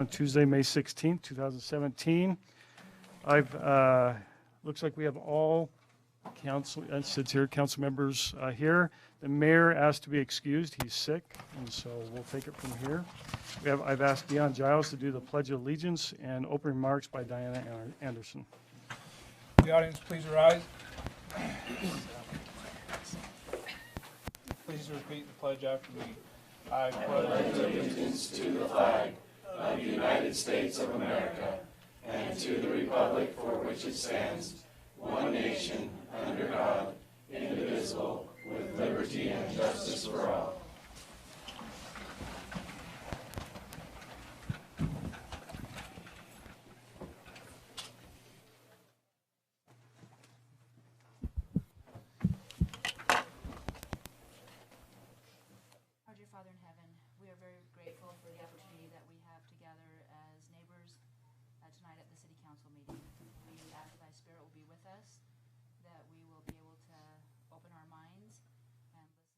On Tuesday, May 16th, 2017. Looks like we have all council members here. The mayor asked to be excused. He's sick, and so we'll take it from here. I've asked Dion Giles to do the Pledge of Allegiance and opening remarks by Diana Anderson. The audience, please rise. Please repeat the pledge after me. I pledge allegiance to the flag of the United States of America and to the republic for which it stands, one nation, under God, indivisible, with liberty and justice for all. Our dear Father in heaven, we are very grateful for the opportunity that we have together as neighbors tonight at the City Council meeting. We ask that Thy Spirit will be with us, that we will be able to open our minds and listen.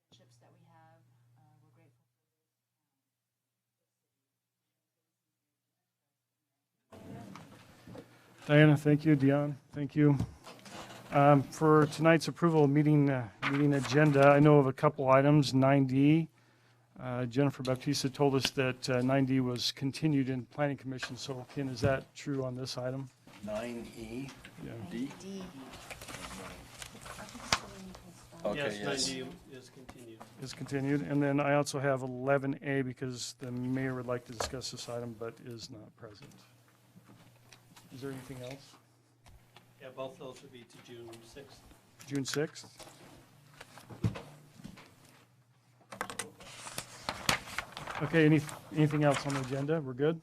Friendships that we have, we're grateful for. Diana, thank you. Dion, thank you. For tonight's approval of meeting agenda, I know of a couple items. 9D, Jennifer Baptista told us that 9D was continued in Planning Commission. So, Ken, is that true on this item? 9E? Yeah. D? D. Okay, Yes, yes. 90 is continued. Is continued. And then I also have 11A because the mayor would like to discuss this item but is not present. Is there anything else? Yeah, both those would be to June 6th. June 6th? Okay, anything else on the agenda? We're good?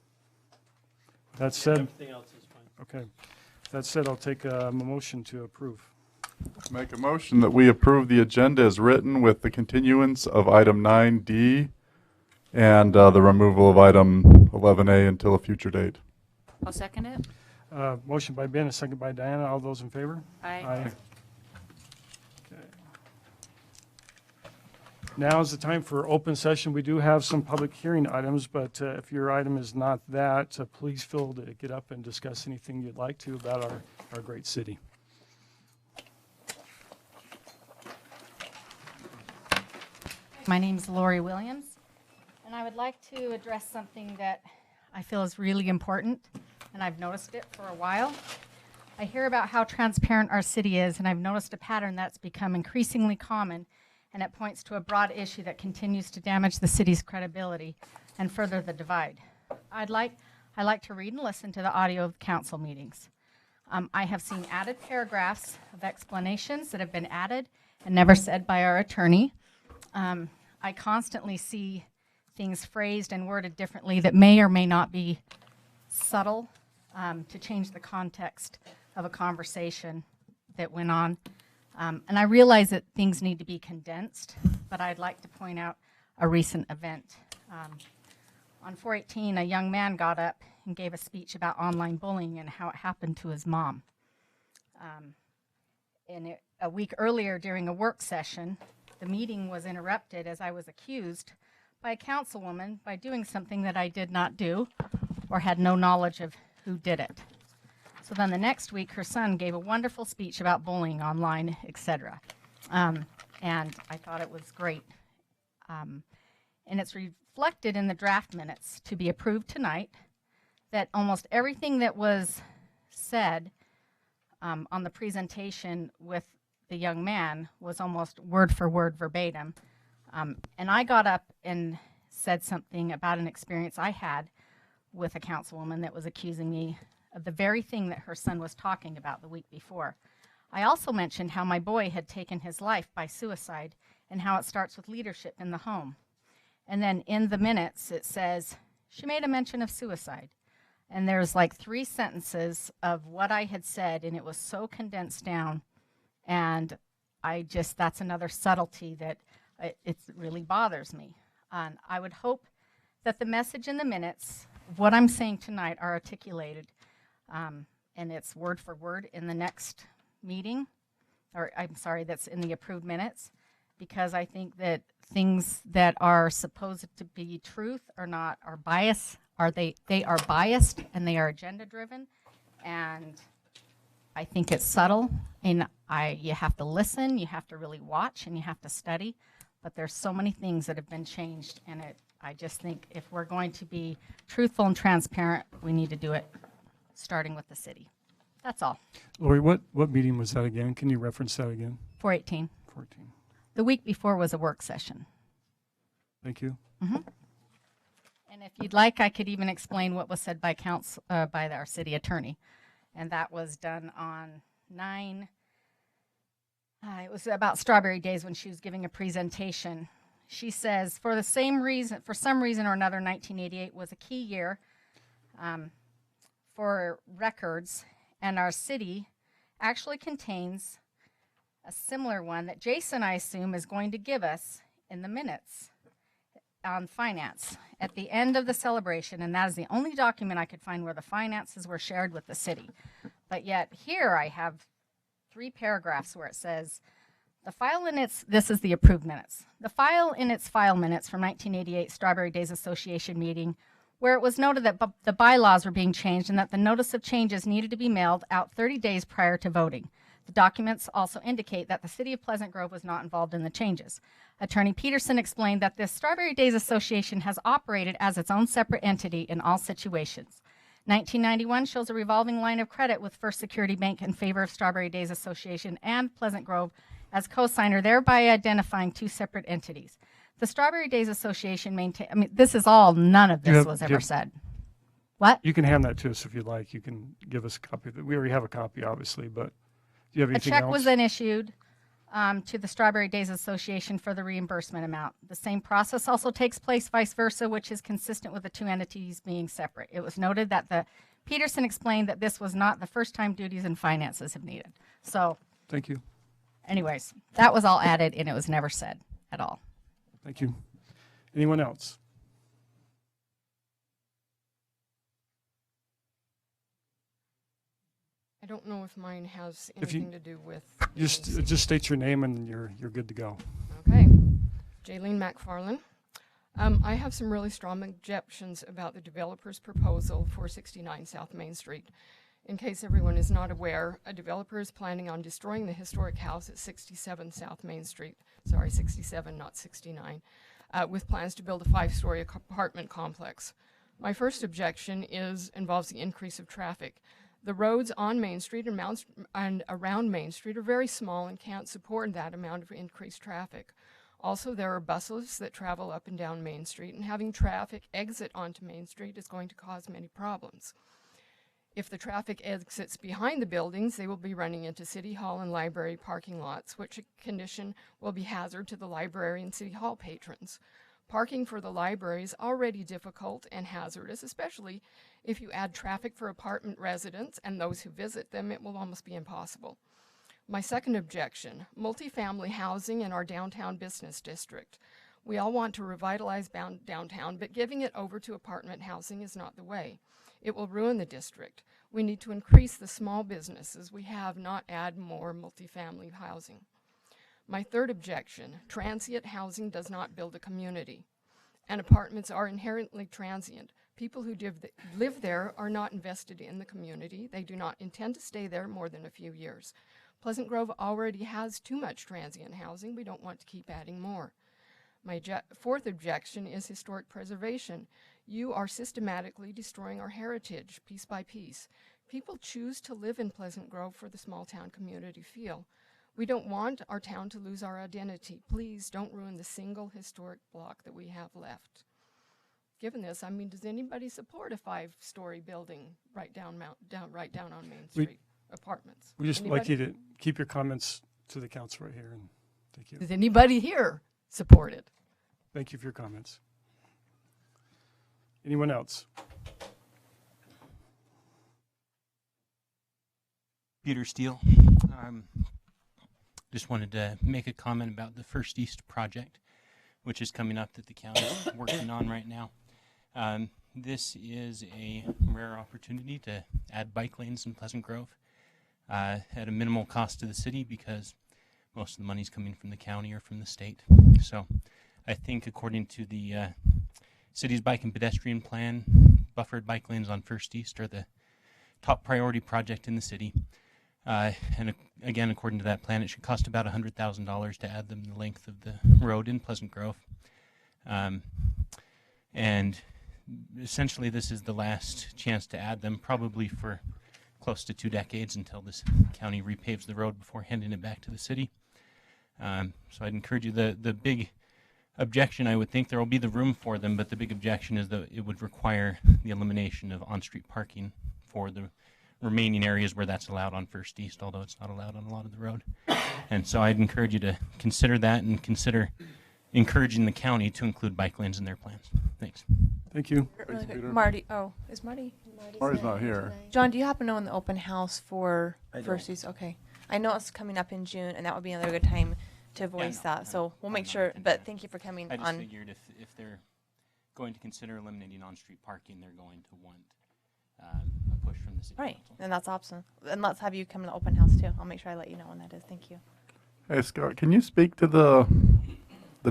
That said, Everything else is fine. okay. That said, I'll take a motion to approve. Make a motion that we approve the agenda as written with the continuance of item 9D and the removal of item 11A until a future date. I'll second it. Motion by Ben, a second by Diana. All those in favor? Aye. Okay. Now is the time for open session. We do have some public hearing items, but if your item is not that, please feel to get up and discuss anything you'd like to about our great city. My name's Lori Williams, and I would like to address something that I feel is really important, and I've noticed it for a while. I hear about how transparent our city is, and I've noticed a pattern that's become increasingly common, and it points to a broad issue that continues to damage the city's credibility and further the divide. I like to read and listen to the audio of council meetings. I have seen added paragraphs of explanations that have been added and never said by our attorney. I constantly see things phrased and worded differently that may or may not be subtle to change the context of a conversation that went on. And I realize that things need to be condensed, but I'd like to point out a recent event. On 4/18, a young man got up and gave a speech about online bullying and how it happened to his mom. A week earlier during a work session, the meeting was interrupted as I was accused by a councilwoman by doing something that I did not do or had no knowledge of who did it. So then the next week, her son gave a wonderful speech about bullying online, etc. And I thought it was great. And it's reflected in the draft minutes to be approved tonight that almost everything that was said on the presentation with the young man was almost word for word verbatim. And I got up and said something about an experience I had with a councilwoman that was accusing me of the very thing that her son was talking about the week before. I also mentioned how my boy had taken his life by suicide and how it starts with leadership in the home. And then in the minutes it says, she made a mention of suicide. And there's like 3 sentences of what I had said, and it was so condensed down. And that's another subtlety that it really bothers me. And I would hope that the message in the minutes, what I'm saying tonight, are articulated, and it's word for word in the next meeting, or I'm sorry, that's in the approved minutes, because I think that things that are supposed to be truth are not, are bias, they are biased and they are agenda driven. And I think it's subtle, and you have to listen, you have to really watch, and you have to study. But there's so many things that have been changed, and I just think if we're going to be truthful and transparent, we need to do it starting with the city. That's all. Lori, what meeting was that again? Can you reference that again? 418. 14. The week before was a work session. Thank you. And if you'd like, I could even explain what was said by our city attorney. And that was done on it was about Strawberry Days when she was giving a presentation. She says, for some reason or another, 1988 was a key year for records, and our city actually contains a similar one that Jason, I assume, is going to give us in the minutes on finance at the end of the celebration, and that is the only document I could find where the finances were shared with the city. But yet here I have 3 paragraphs where it says, this is the approved minutes. The file in its file minutes from 1988 Strawberry Days Association meeting, where it was noted that the bylaws were being changed and that the notice of changes needed to be mailed out 30 days prior to voting. The documents also indicate that the City of Pleasant Grove was not involved in the changes. Attorney Peterson explained that this Strawberry Days Association has operated as its own separate entity in all situations. 1991 shows a revolving line of credit with First Security Bank in favor of Strawberry Days Association and Pleasant Grove as co-signer, thereby identifying 2 separate entities. The Strawberry Days Association this is all, none of this was ever said. What? You can hand that to us if you'd like. You can give us a copy of it. We already have a copy, obviously, but do you have A anything check else? was then issued to the Strawberry Days Association for the reimbursement amount. The same process also takes place vice versa, which is consistent with the 2 entities being separate. It was noted that Peterson explained that this was not the first time duties and finances have needed. So Thank you. anyways, that was all added and it was never said at all. Thank you. Anyone else? I don't know if mine has If you- anything to do with. Just state your name and you're good to go. Okay. Jaylene McFarland. I have some really strong objections about the developer's proposal for 69 South Main Street. In case everyone is not aware, a developer is planning on destroying the historic house at 67 South Main Street. Sorry, 67, not 69, with plans to build a 5-story apartment complex. My first objection involves the increase of traffic. The roads on Main Street and around Main Street are very small and can't support that amount of increased traffic. Also, there are buses that travel up and down Main Street, and having traffic exit onto Main Street is going to cause many problems. If the traffic exits behind the buildings, they will be running into City Hall and library parking lots, which condition will be hazard to the library and City Hall patrons. Parking for the library is already difficult and hazardous, especially if you add traffic for apartment residents and those who visit them, it will almost be impossible. My second objection, multifamily housing in our downtown business district. We all want to revitalize downtown, but giving it over to apartment housing is not the way. It will ruin the district. We need to increase the small businesses we have, not add more multifamily housing. My third objection, transient housing does not build a community, and apartments are inherently transient. People who live there are not invested in the community. They do not intend to stay there more than a few years. Pleasant Grove already has too much transient housing. We don't want to keep adding more. My fourth objection is historic preservation. You are systematically destroying our heritage piece by piece. People choose to live in Pleasant Grove for the small town community feel. We don't want our town to lose our identity. Please don't ruin the single historic block that we have left. Given this, does anybody support a 5-story building right down on Main Street? Apartments. We just like you to keep your comments to the council right here, and thank you. Does anybody here support it? Thank you for your comments. Anyone else? Peter Steele. Just wanted to make a comment about the First East project, which is coming up that the county is working on right now. This is a rare opportunity to add bike lanes in Pleasant Grove. at a minimal cost to the city because most of the money's coming from the county or from the state. So I think according to the city's bike and pedestrian plan, buffered bike lanes on First East are the top priority project in the city. And again, according to that plan, it should cost about $100,000 to add them the length of the road in Pleasant Grove. And essentially this is the last chance to add them, probably for close to 2 decades until this county repaves the road before handing it back to the city. So I'd encourage you, the big objection, I would think there will be the room for them, but the big objection is that it would require the elimination of on-street parking for the remaining areas where that's allowed on First East, although it's not allowed on a lot of the road. And so I'd encourage you to consider that and consider encouraging the county to include bike lanes in their plans. Thanks. Thank you. Really quick, Peter. Marty, is Marty? Marty's not here. John, do you happen to know when the open house for I don't. First East? Okay. I know it's coming up in June, and that would be another good time to voice no, that. So we'll I'm make not sure, attending but that. thank you for coming I just on. figured if they're going to consider eliminating on-street parking, they're going to want a push from the city Right, council. and that's awesome. And let's have you come to the open house too. I'll make sure I let you know when that is. Thank you. Hey, Scott, can you speak to the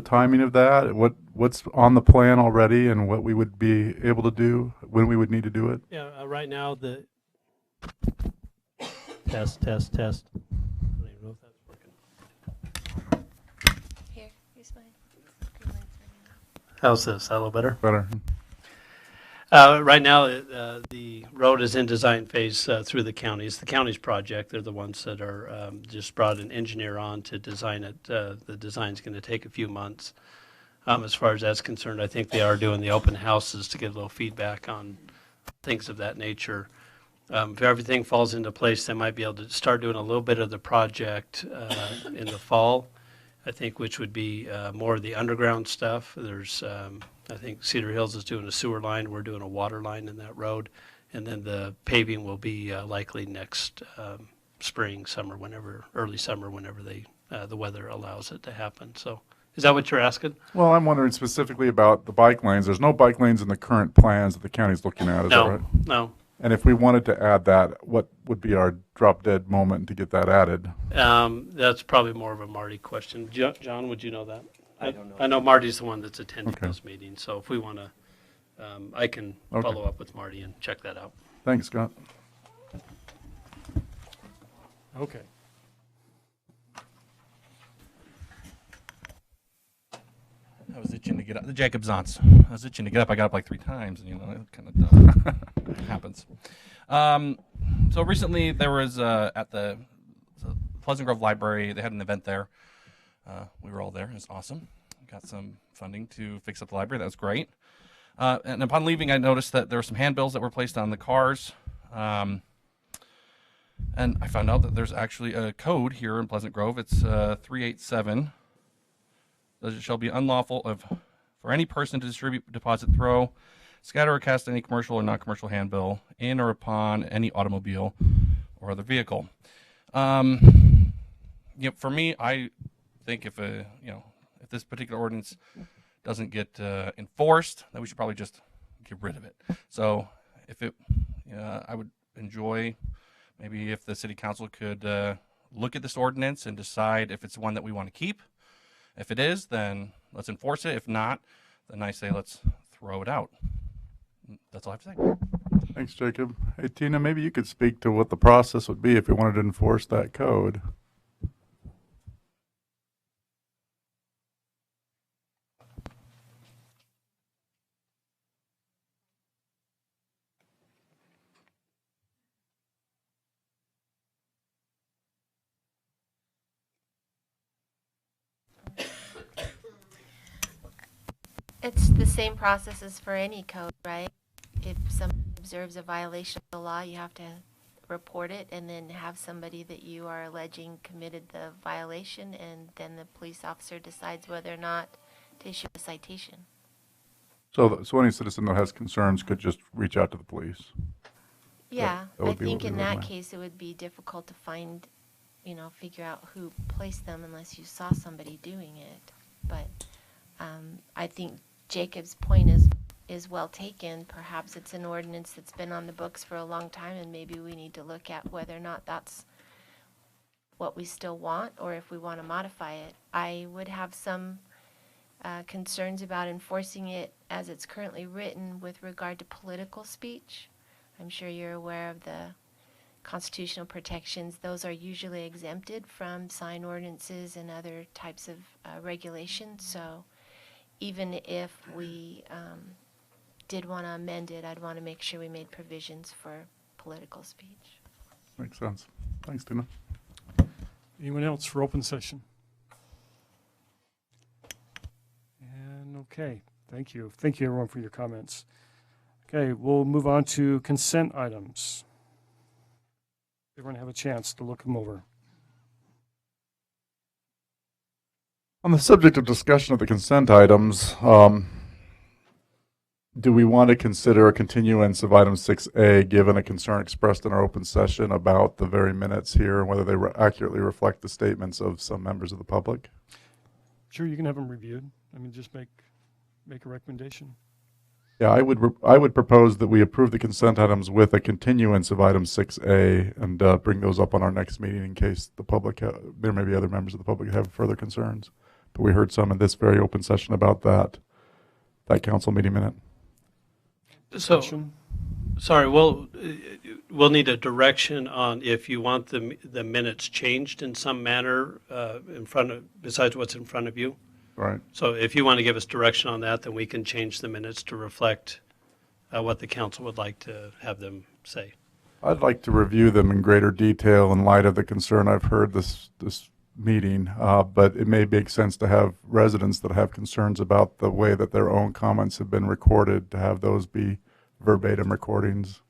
timing of that? What's on the plan already and what we would be able to do, when we would need to do it? Yeah, right now the test. I don't even know if that's working. Here, use mine. How's this? A little better? Better. Right now, the road is in design phase through the counties. The county's project, they're the ones that are just brought an engineer on to design it. The design's going to take a few months. As far as that's concerned, I think they are doing the open houses to get a little feedback on things of that nature. If everything falls into place, they might be able to start doing a little bit of the project in the fall, I think, which would be more of the underground stuff. There's I think Cedar Hills is doing a sewer line. We're doing a water line in that road. And then the paving will be likely next spring, summer, early summer, whenever the weather allows it to happen. So is that what you're asking? Well, I'm wondering specifically about the bike lanes. There's no bike lanes in the current plans that the county's looking at, is that right? No. And if we wanted to add that, what would be our drop dead moment to get that added? That's probably more of a Marty question. John, would you know that? I don't know. I know Marty's the one that's attending Okay. those meetings. So if we want to, I can Okay. follow up with Marty and check that out. Thanks, Scott. Okay. I was itching to get up. The Jacobs aunts. I was itching to get up. I got up like 3 times, and it kind of dumb. It happens. So recently there was at the Pleasant Grove Library. They had an event there. We were all there. It was awesome. Got some funding to fix up the library. That was great. And upon leaving, I noticed that there were some handbills that were placed on the cars. And I found out that there's actually a code here in Pleasant Grove. It's 387. It shall be unlawful for any person to distribute, deposit, throw, scatter, or cast any commercial or non-commercial handbill in or upon any automobile or other vehicle. For me, I think if this particular ordinance doesn't get enforced, then we should probably just get rid of it. So I would enjoy maybe if the city council could look at this ordinance and decide if it's one that we want to keep. If it is, then let's enforce it. If not, then I say let's throw it out. That's all I have to say. Thanks, Jacob. Hey, Tina, maybe you could speak to what the process would be if we wanted to enforce that code. It's the same process as for any code, right? If someone observes a violation of the law, you have to report it and then have somebody that you are alleging committed the violation, and then the police officer decides whether or not to issue a citation. So any citizen that has concerns could just reach out to the police. Yeah, that I would be what think we in would that want. case it would be difficult to find, figure out who placed them unless you saw somebody doing it. But I think Jacob's point is well taken. Perhaps it's an ordinance that's been on the books for a long time, and maybe we need to look at whether or not that's what we still want or if we want to modify it. I would have some concerns about enforcing it as it's currently written with regard to political speech. I'm sure you're aware of the constitutional protections. Those are usually exempted from sign ordinances and other types of regulations. So even if we did want to amend it, I'd want to make sure we made provisions for political speech. Makes sense. Thanks, Tina. Anyone else for open session? And okay, thank you. Thank you, everyone, for your comments. Okay, we'll move on to consent items. Everyone have a chance to look them over. On the subject of discussion of the consent items, do we want to consider a continuance of item 6A, given a concern expressed in our open session about the very minutes here and whether they accurately reflect the statements of some members of the public? Sure, you can have them reviewed. I mean, just make a recommendation. Yeah, I would propose that we approve the consent items with a continuance of item 6A and bring those up on our next meeting in case the public, there may be other members of the public who have further concerns. But we heard some in this very open session about that council meeting minute. So, Discussion? sorry, we'll need a direction on if you want the minutes changed in some manner besides what's in front of you. Right. So if you want to give us direction on that, then we can change the minutes to reflect what the council would like to have them say. I'd like to review them in greater detail in light of the concern I've heard this meeting, but it may make sense to have residents that have concerns about the way that their own comments have been recorded, to have those be verbatim recordings.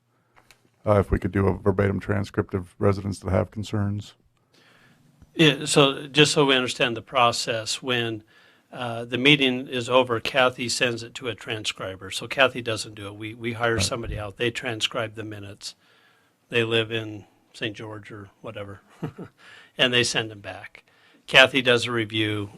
If we could do a verbatim transcript of residents that have concerns. Yeah, so just so we understand the process, when the meeting is over, Kathy sends it to a transcriber. So Kathy doesn't do it. We hire somebody out. They transcribe the minutes. They live in St. George or whatever, and they send them back. Kathy does a review.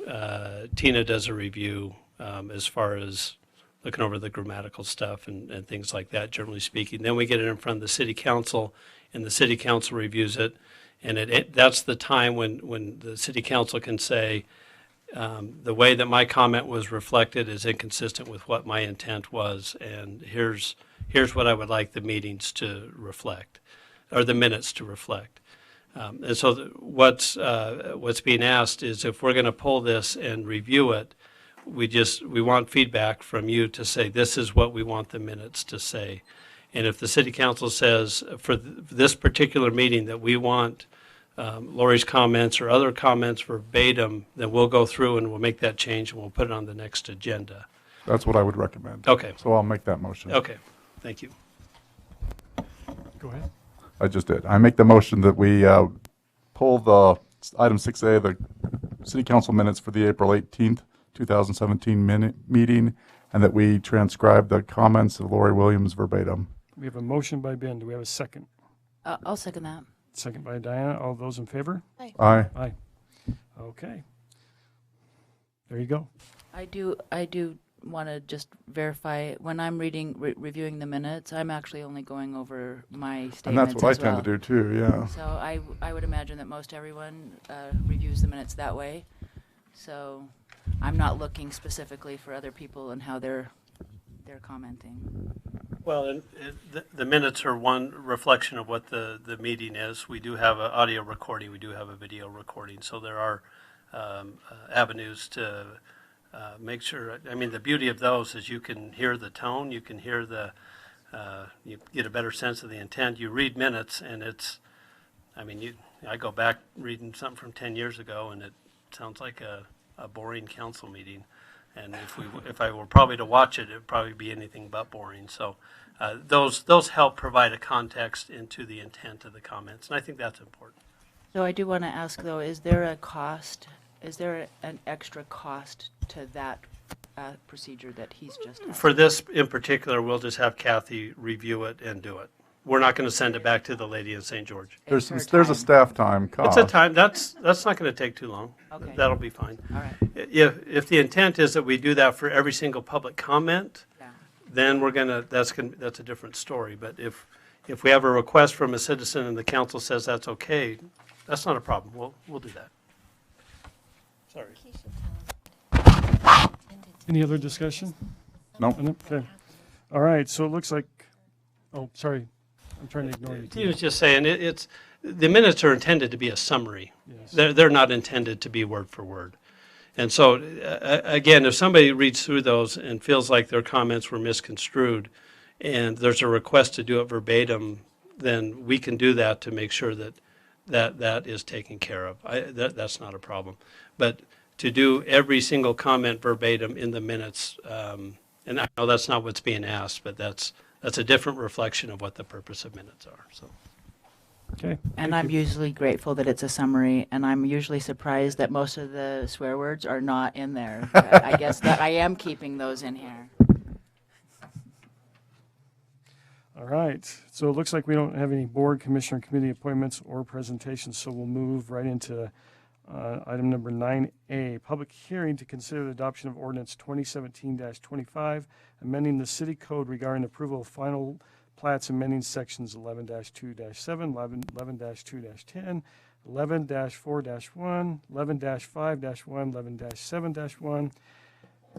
Tina does a review as far as looking over the grammatical stuff and things like that, generally speaking. Then we get it in front of the city council, and the city council reviews it. And that's the time when the city council can say, the way that my comment was reflected is inconsistent with what my intent was, and here's what I would like the meetings to reflect, or the minutes to reflect. And so what's being asked is, if we're going to pull this and review it, we want feedback from you to say, this is what we want the minutes to say. And if the city council says for this particular meeting that we want Lori's comments or other comments verbatim, then we'll go through and we'll make that change and we'll put it on the next agenda. That's what I would recommend. Okay. So I'll make that motion. Okay, thank you. Go ahead. I just did. I make the motion that we pull the item 6A, the city council minutes for the April 18th, 2017 meeting, and that we transcribe the comments of Lori Williams verbatim. We have a motion by Ben. Do we have a second? I'll second that. Second by Diana. All those in favor? Aye. Aye. Aye. Okay. There you go. I do want to just verify, when I'm reviewing the minutes, I'm actually only going over my statements as well. And that's what I tend to do too, yeah. So I would imagine that most everyone reviews the minutes that way. So I'm not looking specifically for other people and how they're commenting. Well, and the minutes are one reflection of what the meeting is. We do have an audio recording. We do have a video recording. So there are avenues to make sure. I mean, the beauty of those is you can hear the tone. You can hear you get a better sense of the intent. You read minutes, and I go back reading something from 10 years ago, and it sounds like a boring council meeting. And if I were probably to watch it, it'd probably be anything but boring. So those help provide a context into the intent of the comments, and I think that's important. So I do want to ask, though, is there a cost? Is there an extra cost to that procedure that he's just asked? For this in particular, we'll just have Kathy review it and do it. We're not going to send it back to the lady in St. George. There's a staff time cost. It's a time. That's not going to take too long. Okay. That'll be fine. All right. If the intent is that we do that for every single public comment, Yeah. then that's a different story. But if we have a request from a citizen and the council says that's okay, That's not a problem. We'll do that. Sorry. Any other discussion? Nope. Okay. All right, so it looks like, oh, sorry, I'm trying to ignore you. He was just saying, the minutes are intended to be a summary. Yes. They're not intended to be word for word. And so, again, if somebody reads through those and feels like their comments were misconstrued, and there's a request to do it verbatim, then we can do that to make sure that is taken care of. That's not a problem. But to do every single comment verbatim in the minutes, and I know that's not what's being asked, but that's a different reflection of what the purpose of minutes are. So. Okay. And I'm usually grateful that it's a summary, and I'm usually surprised that most of the swear words are not in there. I guess that I am keeping those in here. All right, so it looks like we don't have any board, commissioner, committee appointments or presentations, so we'll move right into item number 9A, public hearing to consider the adoption of ordinance 2017-25, amending the city code regarding approval of final plats, amending sections 11-2-7, 11-2-10, 11-4-1, 11-5-1, 11-7-1,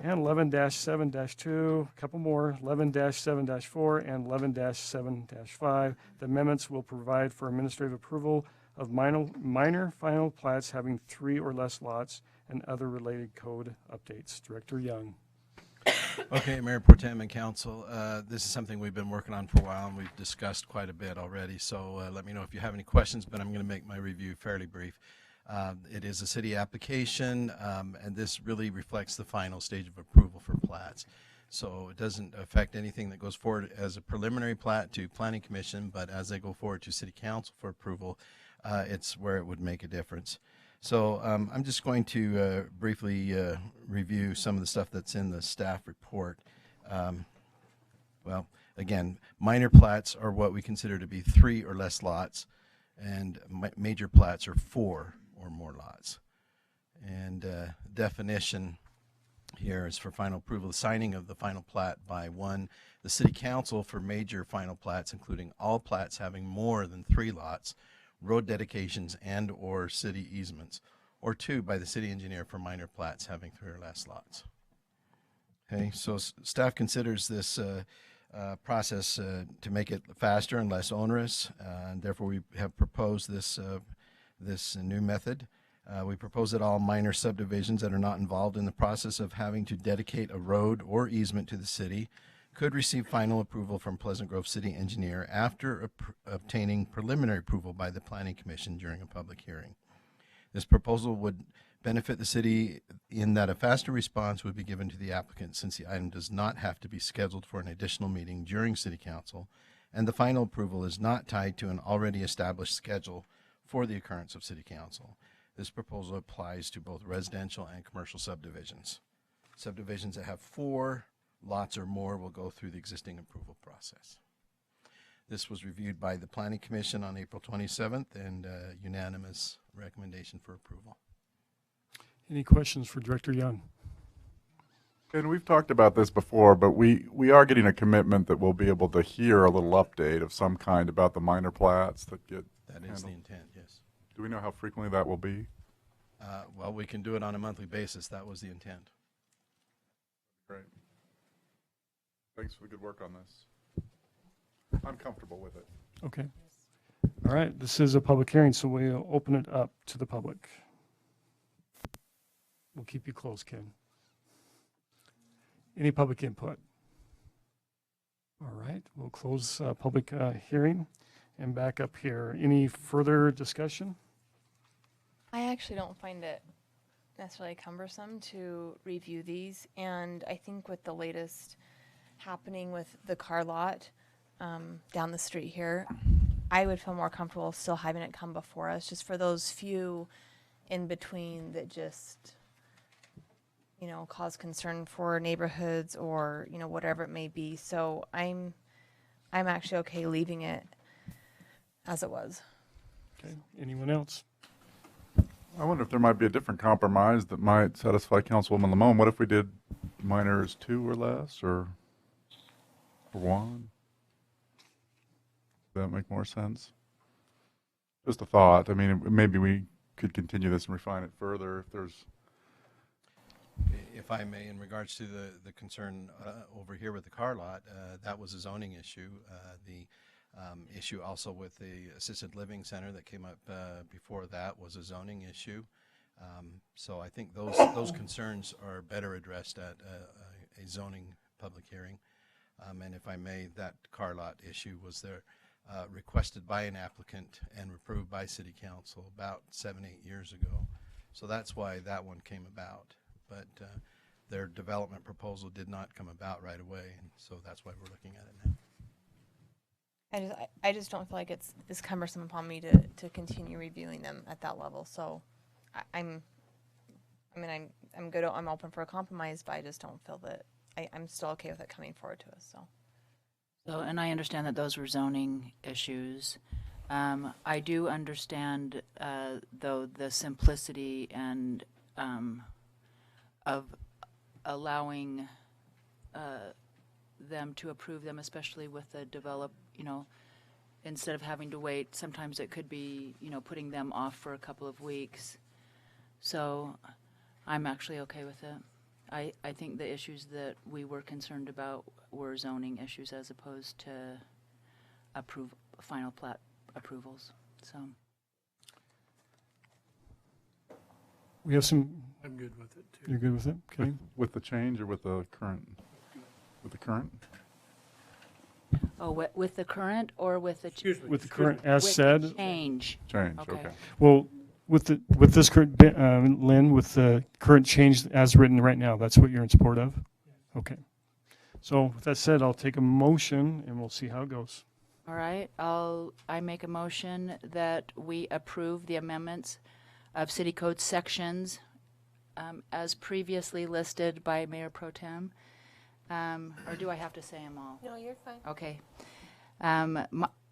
and 11-7-2, a couple more, 11-7-4, and 11-7-5. The amendments will provide for administrative approval of minor final plats having 3 or less lots and other related code updates. Director Young. Okay, Mayor Pro Tem and Council, this is something we've been working on for a while, and we've discussed quite a bit already, so let me know if you have any questions, but I'm going to make my review fairly brief. It is a city application, and this really reflects the final stage of approval for plats. So it doesn't affect anything that goes forward as a preliminary plat to Planning Commission, but as they go forward to City Council for approval, it's where it would make a difference. So I'm just going to briefly review some of the stuff that's in the staff report. Well, again, minor plats are what we consider to be 3 or less lots, and major plats are 4 or more lots. And definition here is for final approval, the signing of the final plat by 1, the City Council for major final plats, including all plats having more than 3 lots, road dedications and or city easements, or 2, by the city engineer for minor plats having 3 or less lots. Okay, so staff considers this process to make it faster and less onerous, and therefore we have proposed this new method. We propose that all minor subdivisions that are not involved in the process of having to dedicate a road or easement to the city could receive final approval from Pleasant Grove City Engineer after obtaining preliminary approval by the Planning Commission during a public hearing. This proposal would benefit the city in that a faster response would be given to the applicant, since the item does not have to be scheduled for an additional meeting during City Council, and the final approval is not tied to an already established schedule for the occurrence of City Council. This proposal applies to both residential and commercial subdivisions. Subdivisions that have 4 lots or more will go through the existing approval process. This was reviewed by the Planning Commission on April 27th, and unanimous recommendation for approval. Any questions for Director Young? And we've talked about this before, but we are getting a commitment that we'll be able to hear a little update of some kind about the minor plats that get That is the intent, yes. Do we know how frequently that will be? Well, we can do it on a monthly basis. That was the intent. Great. Thanks for the good work on this. I'm comfortable with it. Okay. All right, this is a public hearing, so we'll open it up to the public. We'll keep you close, Ken. Any public input? All right, we'll close public hearing and back up here. Any further discussion? I actually don't find it necessarily cumbersome to review these, and I think with the latest happening with the car lot down the street here, I would feel more comfortable still having it come before us, just for those few in between that just, you know, cause concern for neighborhoods or, you know, whatever it may be. So I'm actually okay leaving it as it was. Okay, anyone else? I wonder if there might be a different compromise that might satisfy Councilwoman Lamone. What if we did minors 2 or less, or 1? Does that make more sense? Just a thought. I mean, maybe we could continue this and refine it further if there's. If I may, in regards to the concern over here with the car lot, that was a zoning issue. The issue also with the assisted living center that came up before that was a zoning issue. So I think those concerns are better addressed at a zoning public hearing. And if I may, that car lot issue was there requested by an applicant and approved by City Council about 7-8 years ago. So that's why that one came about. But their development proposal did not come about right away, and so that's why we're looking at it now. I just don't feel like it's cumbersome upon me to continue reviewing them at that level. So I'm good. I'm open for a compromise, but I just don't feel that I'm still okay with it coming forward to us. So, and I understand that those were zoning issues. I do understand, though, the simplicity and of allowing them to approve them, especially with the instead of having to wait. Sometimes it could be, putting them off for a couple of weeks. So I'm actually okay with it. I think the issues that we were concerned about were zoning issues as opposed to final plat approvals. So We have some. I'm good with it too. You're good with it? Okay. With the change or with the current? With the current? Oh, with the current or with the With the current as with said? the change. Change, okay. Well, with this current, Lynn, with the current change as written right now, that's what you're in support of? Okay. So with that said, I'll take a motion and we'll see how it goes. All right, I make a motion that we approve the amendments of City Code sections as previously listed by Mayor Pro Tem. Or do I have to say them all? No, you're fine. Okay.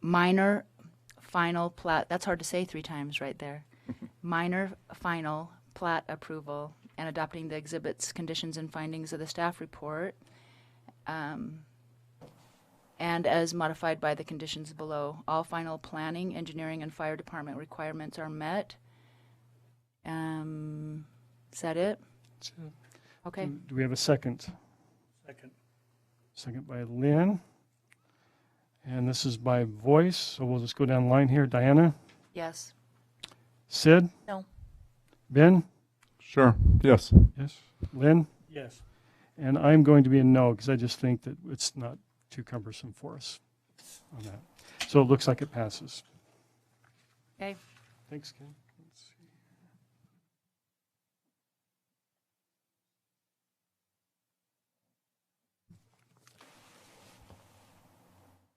Minor final plat, that's hard to say 3 times right there. Minor final plat approval and adopting the exhibits, conditions, and findings of the staff report. And as modified by the conditions below, all final planning, engineering, and fire department requirements are met. Is that it? That's it. Okay. Do we have a second? Second. Second by Lynn. And this is by voice, so we'll just go down the line here. Diana? Yes. Sid? No. Ben? Sure, yes. Yes. Lynn? Yes. And I'm going to be a no, because I just think that it's not too cumbersome for us on that. So it looks like it passes. Okay. Thanks, Ken. Let's see.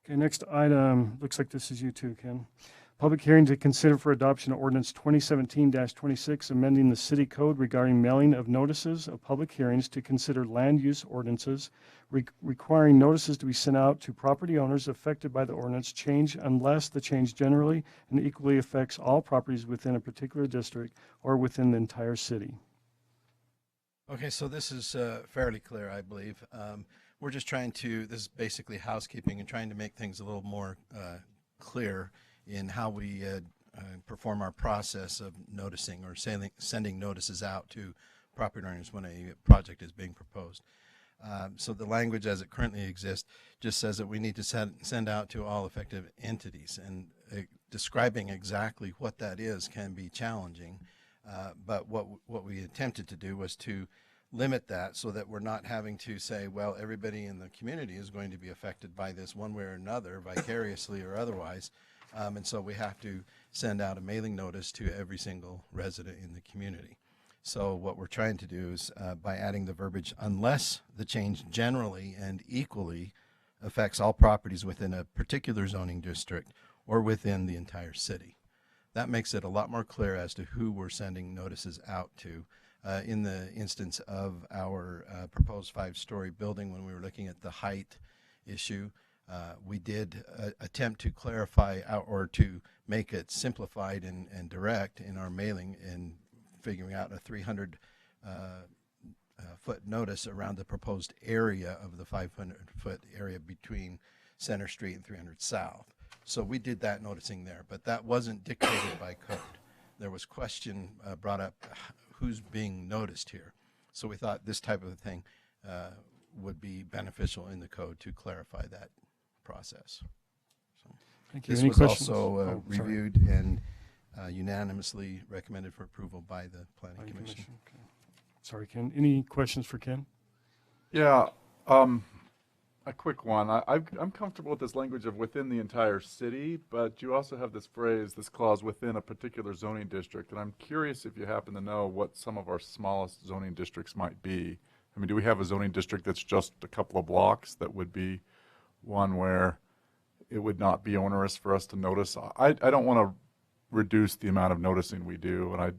Okay, next item, looks like this is you too, Ken. Public hearing to consider for adoption of ordinance 2017-26, amending the city code regarding mailing of notices of public hearings to consider land use ordinances, requiring notices to be sent out to property owners affected by the ordinance change unless the change generally and equally affects all properties within a particular district or within the entire city. Okay, so this is fairly clear, I believe. We're just trying to, this is basically housekeeping and trying to make things a little more clear in how we perform our process of noticing or sending notices out to property owners when a project is being proposed. So the language as it currently exists just says that we need to send out to all affected entities, and describing exactly what that is can be challenging. But what we attempted to do was to limit that so that we're not having to say, well, everybody in the community is going to be affected by this one way or another, vicariously or otherwise. And so we have to send out a mailing notice to every single resident in the community. So what we're trying to do is by adding the verbiage, unless the change generally and equally affects all properties within a particular zoning district or within the entire city. That makes it a lot more clear as to who we're sending notices out to. In the instance of our proposed 5-story building, when we were looking at the height issue, we did attempt to clarify or to make it simplified and direct in our mailing in figuring out a 300 foot notice around the proposed area of the 500-foot area between Center Street and 300 South. So we did that noticing there, but that wasn't dictated by code. There was question brought up, who's being noticed here? So we thought this type of thing would be beneficial in the code to clarify that process. So Thank you. this Any was questions? also Oh, sorry. reviewed and unanimously recommended for approval by the Planning Commission. Okay. Sorry, Ken. Any questions for Ken? Yeah, a quick one. I'm comfortable with this language of within the entire city, but you also have this phrase, this clause, within a particular zoning district. And I'm curious if you happen to know what some of our smallest zoning districts might be. I mean, do we have a zoning district that's just a couple of blocks that would be one where it would not be onerous for us to notice? I don't want to reduce the amount of noticing we do, and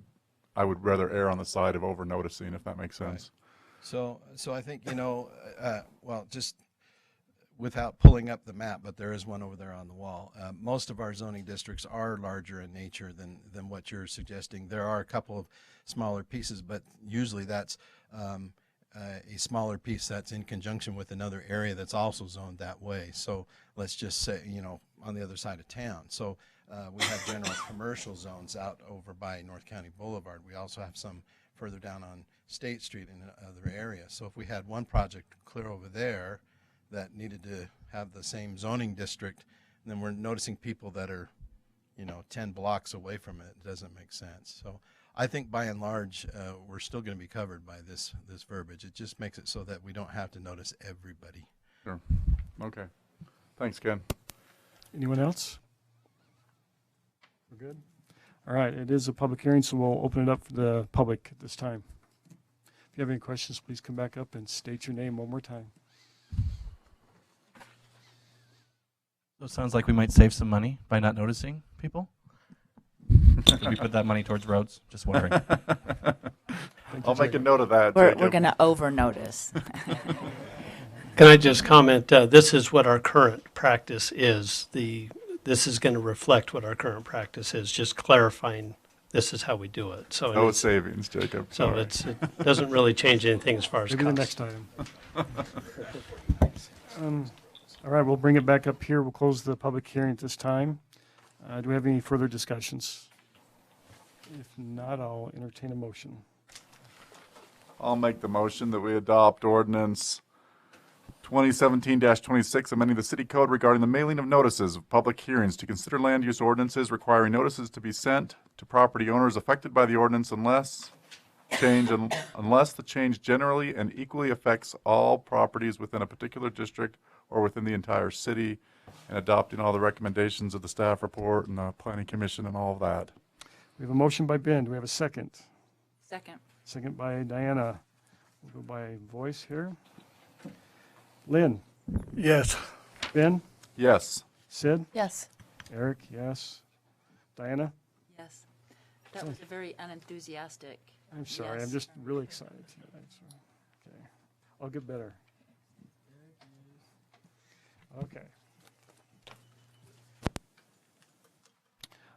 I would rather err on the side of over noticing, if that makes sense. Right. So I think, well, just without pulling up the map, but there is one over there on the wall. Most of our zoning districts are larger in nature than what you're suggesting. There are a couple of smaller pieces, but usually that's a smaller piece that's in conjunction with another area that's also zoned that way. So let's just say, on the other side of town. So we have general commercial zones out over by North County Boulevard. We also have some further down on State Street in another area. So if we had one project clear over there that needed to have the same zoning district, then we're noticing people that are, 10 blocks away from it. It doesn't make sense. So I think by and large, we're still going to be covered by this verbiage. It just makes it so that we don't have to notice everybody. Sure. Okay. Thanks, Ken. Anyone else? We're good? All right, it is a public hearing, so we'll open it up for the public at this time. If you have any questions, please come back up and state your name one more time. So it sounds like we might save some money by not noticing people. Could we put that money towards roads? Just wondering. I'll make a note of that. We're Jacob. going to over notice. Can I just comment, this is what our current practice is. This is going to reflect what our current practice is, just clarifying this is how we do it. So No savings, Jacob. So Sorry. it doesn't really change anything as far as Maybe the costs. next item. All right, we'll bring it back up here. We'll close the public hearing at this time. Do we have any further discussions? If not, I'll entertain a motion. I'll make the motion that we adopt ordinance 2017-26, amending the city code regarding the mailing of notices of public hearings to consider land use ordinances requiring notices to be sent to property owners affected by the ordinance unless the change generally and equally affects all properties within a particular district or within the entire city, and adopting all the recommendations of the staff report and the planning commission and all of that. We have a motion by Ben. Do we have a second? Second. Second by Diana. We'll go by voice here. Lynn? Yes. Ben? Yes. Sid? Yes. Eric, yes. Diana? Yes. That was a very unenthusiastic. I'm sorry, yes. I'm just really excited tonight. So, okay, I'll get better. Okay.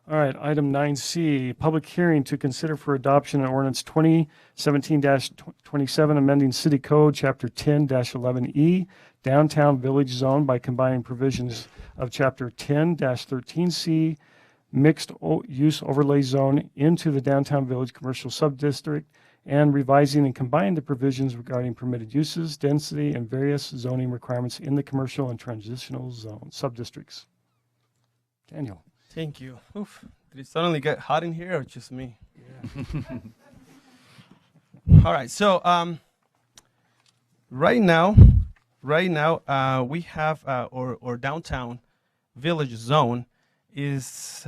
All right, item 9C, public hearing to consider for adoption an ordinance 2017-27, amending City Code, Chapter 10-11E, Downtown Village Zone by combining provisions of Chapter 10-13C, Mixed Use Overlay Zone into the Downtown Village Commercial Subdistrict, and revising and combining the provisions regarding permitted uses, density, and various zoning requirements in the commercial and transitional zone subdistricts. Daniel. Thank you. Oof. Did it suddenly get hot in here or just me? Yeah. All right. So right now we have our downtown village zone is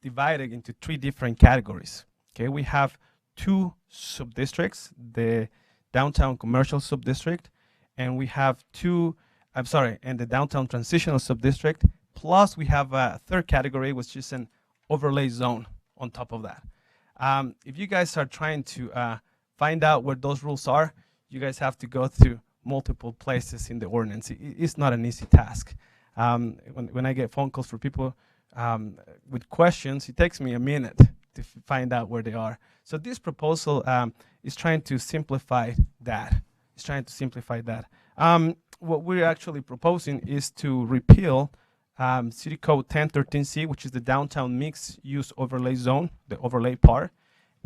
divided into three different categories. Okay, we have two subdistricts, the downtown commercial subdistrict, and we have and the downtown transitional subdistrict. Plus, we have a third category, which is an overlay zone on top of that. If you guys are trying to find out where those rules are, you guys have to go through multiple places in the ordinance. It's not an easy task. When I get phone calls from people with questions, it takes me a minute to find out where they are. So this proposal is trying to simplify that. What we're actually proposing is to repeal City Code 1013C, which is the downtown mixed-use overlay zone, the overlay part,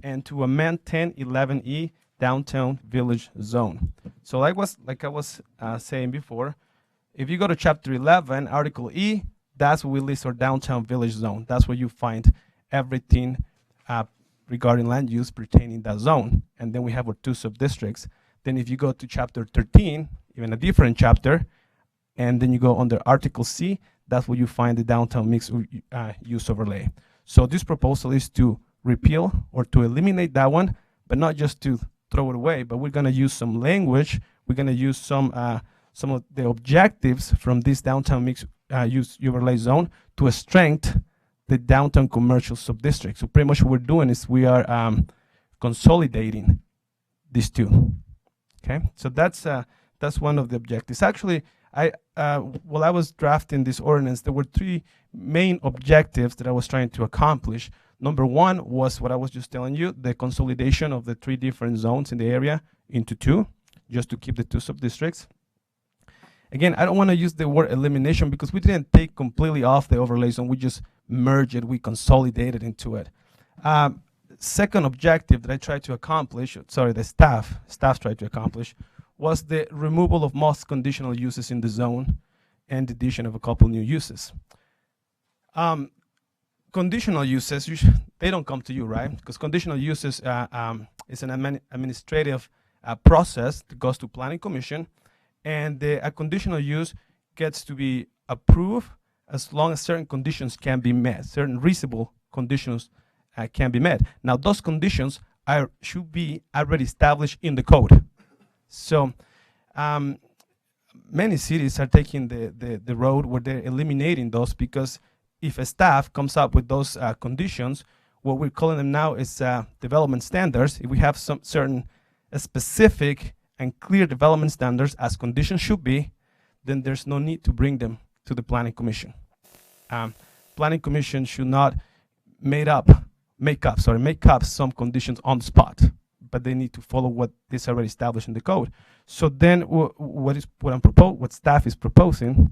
and to amend 1011E, downtown village zone. So like I was saying before, if you go to Chapter 11, Article E, that's where we list our downtown village zone. That's where you find everything regarding land use pertaining that zone. And then we have our 2 sub-districts. Then if you go to Chapter 13, even a different chapter, and then you go under Article C, that's where you find the downtown mixed use overlay. So this proposal is to repeal or to eliminate that one, but not just to throw it away, but we're going to use some language. We're going to use some of the objectives from this downtown mixed use overlay zone to strengthen the downtown commercial subdistrict. So pretty much what we're doing is we are consolidating these two. Okay, so that's one of the objectives. Actually, while I was drafting this ordinance, there were 3 main objectives that I was trying to accomplish. Number 1 was what I was just telling you, the consolidation of the 3 different zones in the area into 2, just to keep the 2 sub-districts. Again, I don't want to use the word elimination because we didn't take completely off the overlay zone. We just merged it, we consolidated into it. Second objective that I tried to accomplish, the staff tried to accomplish, was the removal of most conditional uses in the zone and the addition of a couple new uses. Conditional uses, they don't come to you, right? Because conditional uses is an administrative process that goes to Planning Commission, and a conditional use gets to be approved as long as certain conditions can be met, certain reasonable conditions can be met. Now, those conditions should be already established in the code. So many cities are taking the road where they're eliminating those, because if a staff comes up with those conditions, what we're calling them now is development standards. If we have some certain specific and clear development standards as conditions should be, then there's no need to bring them to the Planning Commission. Planning Commission should not make up some conditions on the spot, but they need to follow what is already established in the code. So then what staff is proposing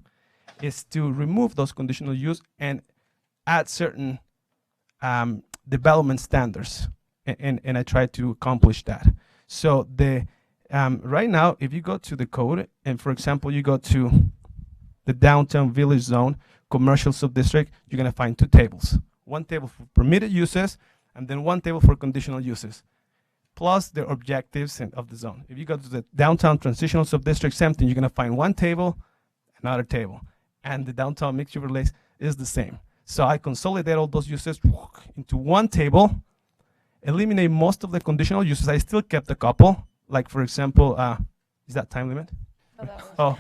is to remove those conditional use and add certain development standards, and I try to accomplish that. So right now, if you go to the code, and for example, you go to the downtown village zone commercial subdistrict, you're going to find 2 tables. One table for permitted uses, and then one table for conditional uses, plus the objectives of the zone. If you go to the downtown transitional subdistrict, same thing, you're going to find one table, another table, and the downtown mixed overlays is the same. So I consolidate all those uses into one table, eliminate most of the conditional uses. I still kept a couple, like for example, is that time limit? Oh,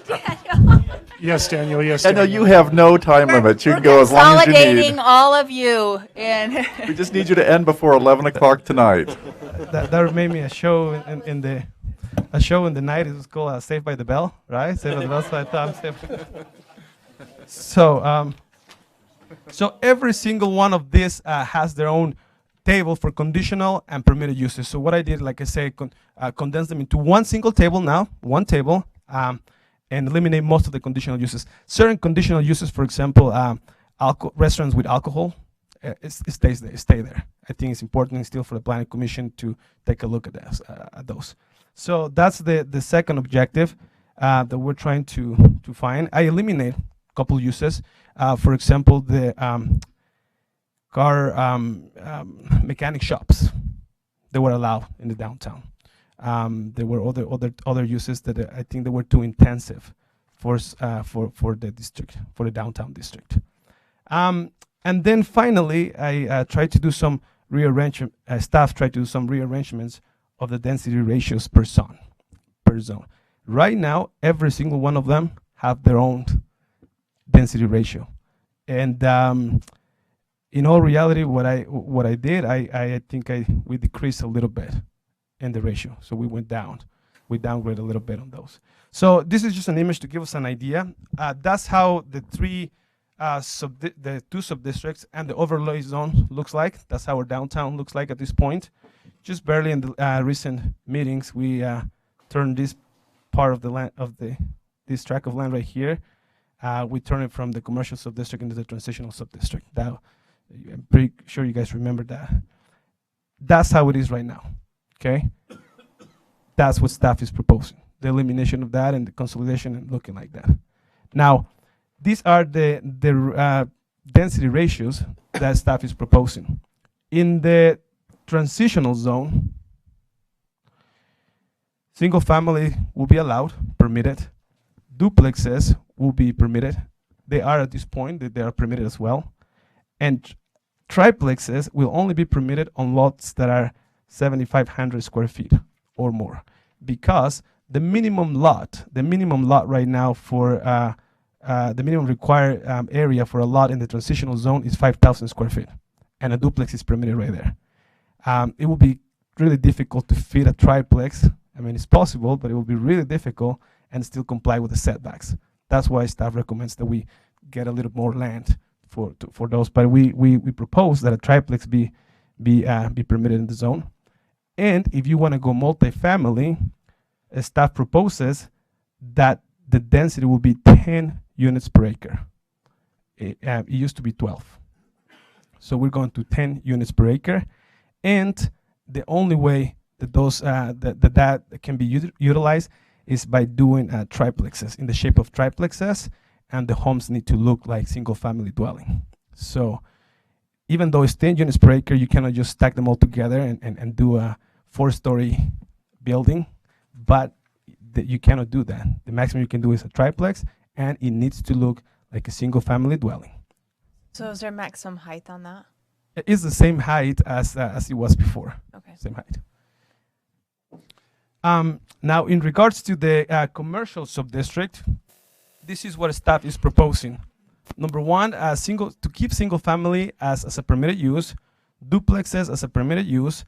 Daniel. Yes, Daniel, yes, I know Daniel. you have no time limit. You can go as long as you need. Consolidating all of you in. We just need you to end before 11 o'clock tonight. That made me a show in the night. It was called Saved by the Bell, right? Saved by the Bell. So I thought I'm saved. So every single one of these has their own table for conditional and permitted uses. So what I did, like I say, condense them into one single table now, one table, and eliminate most of the conditional uses. Certain conditional uses, for example, restaurants with alcohol, it stay there. I think it's important still for the Planning Commission to take a look at those. So that's the second objective that we're trying to find. I eliminate a couple uses. For example, the car mechanic shops, they were allowed in the downtown. There were other uses that I think they were too intensive for the district, for the downtown district. And then finally, I tried to do some rearrangement. Staff tried to do some rearrangements of the density ratios per zone. Right now, every single one of them have their own density ratio, and in all reality, what I did, I think we decreased a little bit in the ratio. So we went down. We downgraded a little bit on those. So this is just an image to give us an idea. That's how the two sub-districts and the overlay zone looks like. That's how our downtown looks like at this point. Just barely in the recent meetings, we turned this part of the land, this tract of land right here, we turn it from the commercial subdistrict into the transitional subdistrict. That, I'm pretty sure you guys remember that. That's how it is right now, okay? That's what staff is proposing, the elimination of that and the consolidation and looking like that. Now, these are the density ratios that staff is proposing. In the transitional zone, single family will be allowed, permitted. Duplexes will be permitted. They are at this point, that they are permitted as well. And triplexes will only be permitted on lots that are 7,500 square feet or more, because the minimum lot right now for the minimum required area for a lot in the transitional zone is 5,000 square feet, and a duplex is permitted right there. It will be really difficult to fit a triplex. I mean, it's possible, but it will be really difficult and still comply with the setbacks. That's why staff recommends that we get a little more land for those. But we propose that a triplex be permitted in the zone. And if you want to go multifamily, staff proposes that the density will be 10 units per acre. It used to be 12. So we're going to 10 units per acre. And the only way that those that can be utilized is by doing triplexes in the shape of triplexes, and the homes need to look like single family dwelling. So even though it's 10 units per acre, you cannot just stack them all together and do a 4-story building, but you cannot do that. The maximum you can do is a triplex, and it needs to look like a single family dwelling. So is there maximum height on that? It's the same height as it was before. Okay. Same height. Now, in regards to the commercial subdistrict, this is what staff is proposing. Number one, to keep single family as a permitted use, duplexes as a permitted use,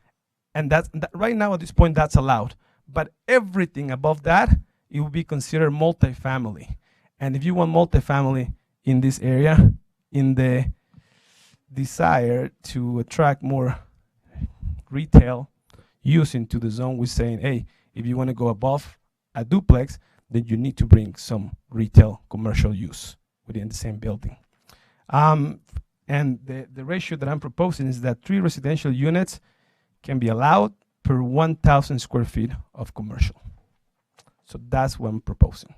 and that right now at this point that's allowed. But everything above that, it will be considered multifamily. And if you want multifamily in this area, in the desire to attract more retail use into the zone, we're saying, hey, if you want to go above a duplex, then you need to bring some retail commercial use within the same building. And the ratio that I'm proposing is that 3 residential units can be allowed per 1,000 square feet of commercial. So that's what I'm proposing.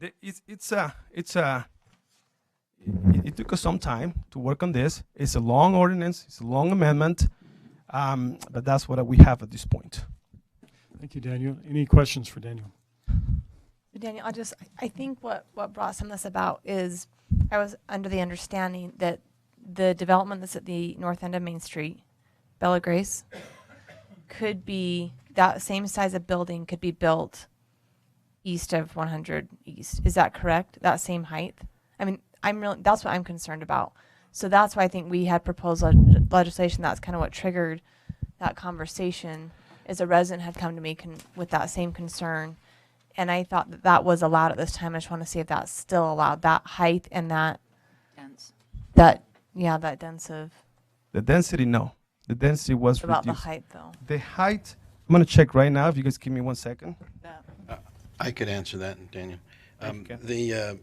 It took us some time to work on this. It's a long ordinance, it's a long amendment, but that's what we have at this point. Thank you, Daniel. Any questions for Daniel? Daniel, I think what brought some of this about is I was under the understanding that the development that's at the north end of Main Street, Bella Grace, could be, that same size of building could be built east of 100 East. Is that correct? That same height? I mean, that's what I'm concerned about. So that's why I think we had proposed legislation. That's kind of what triggered that conversation, is a resident had come to me with that same concern. And I thought that was allowed at this time. I just want to see if that's still allowed, that height and that dense. that dense of. The density, no. The density was About reduced. the height, though. The height, I'm going to check right now, if you guys give me 1 second. I could answer that, Daniel. Okay. The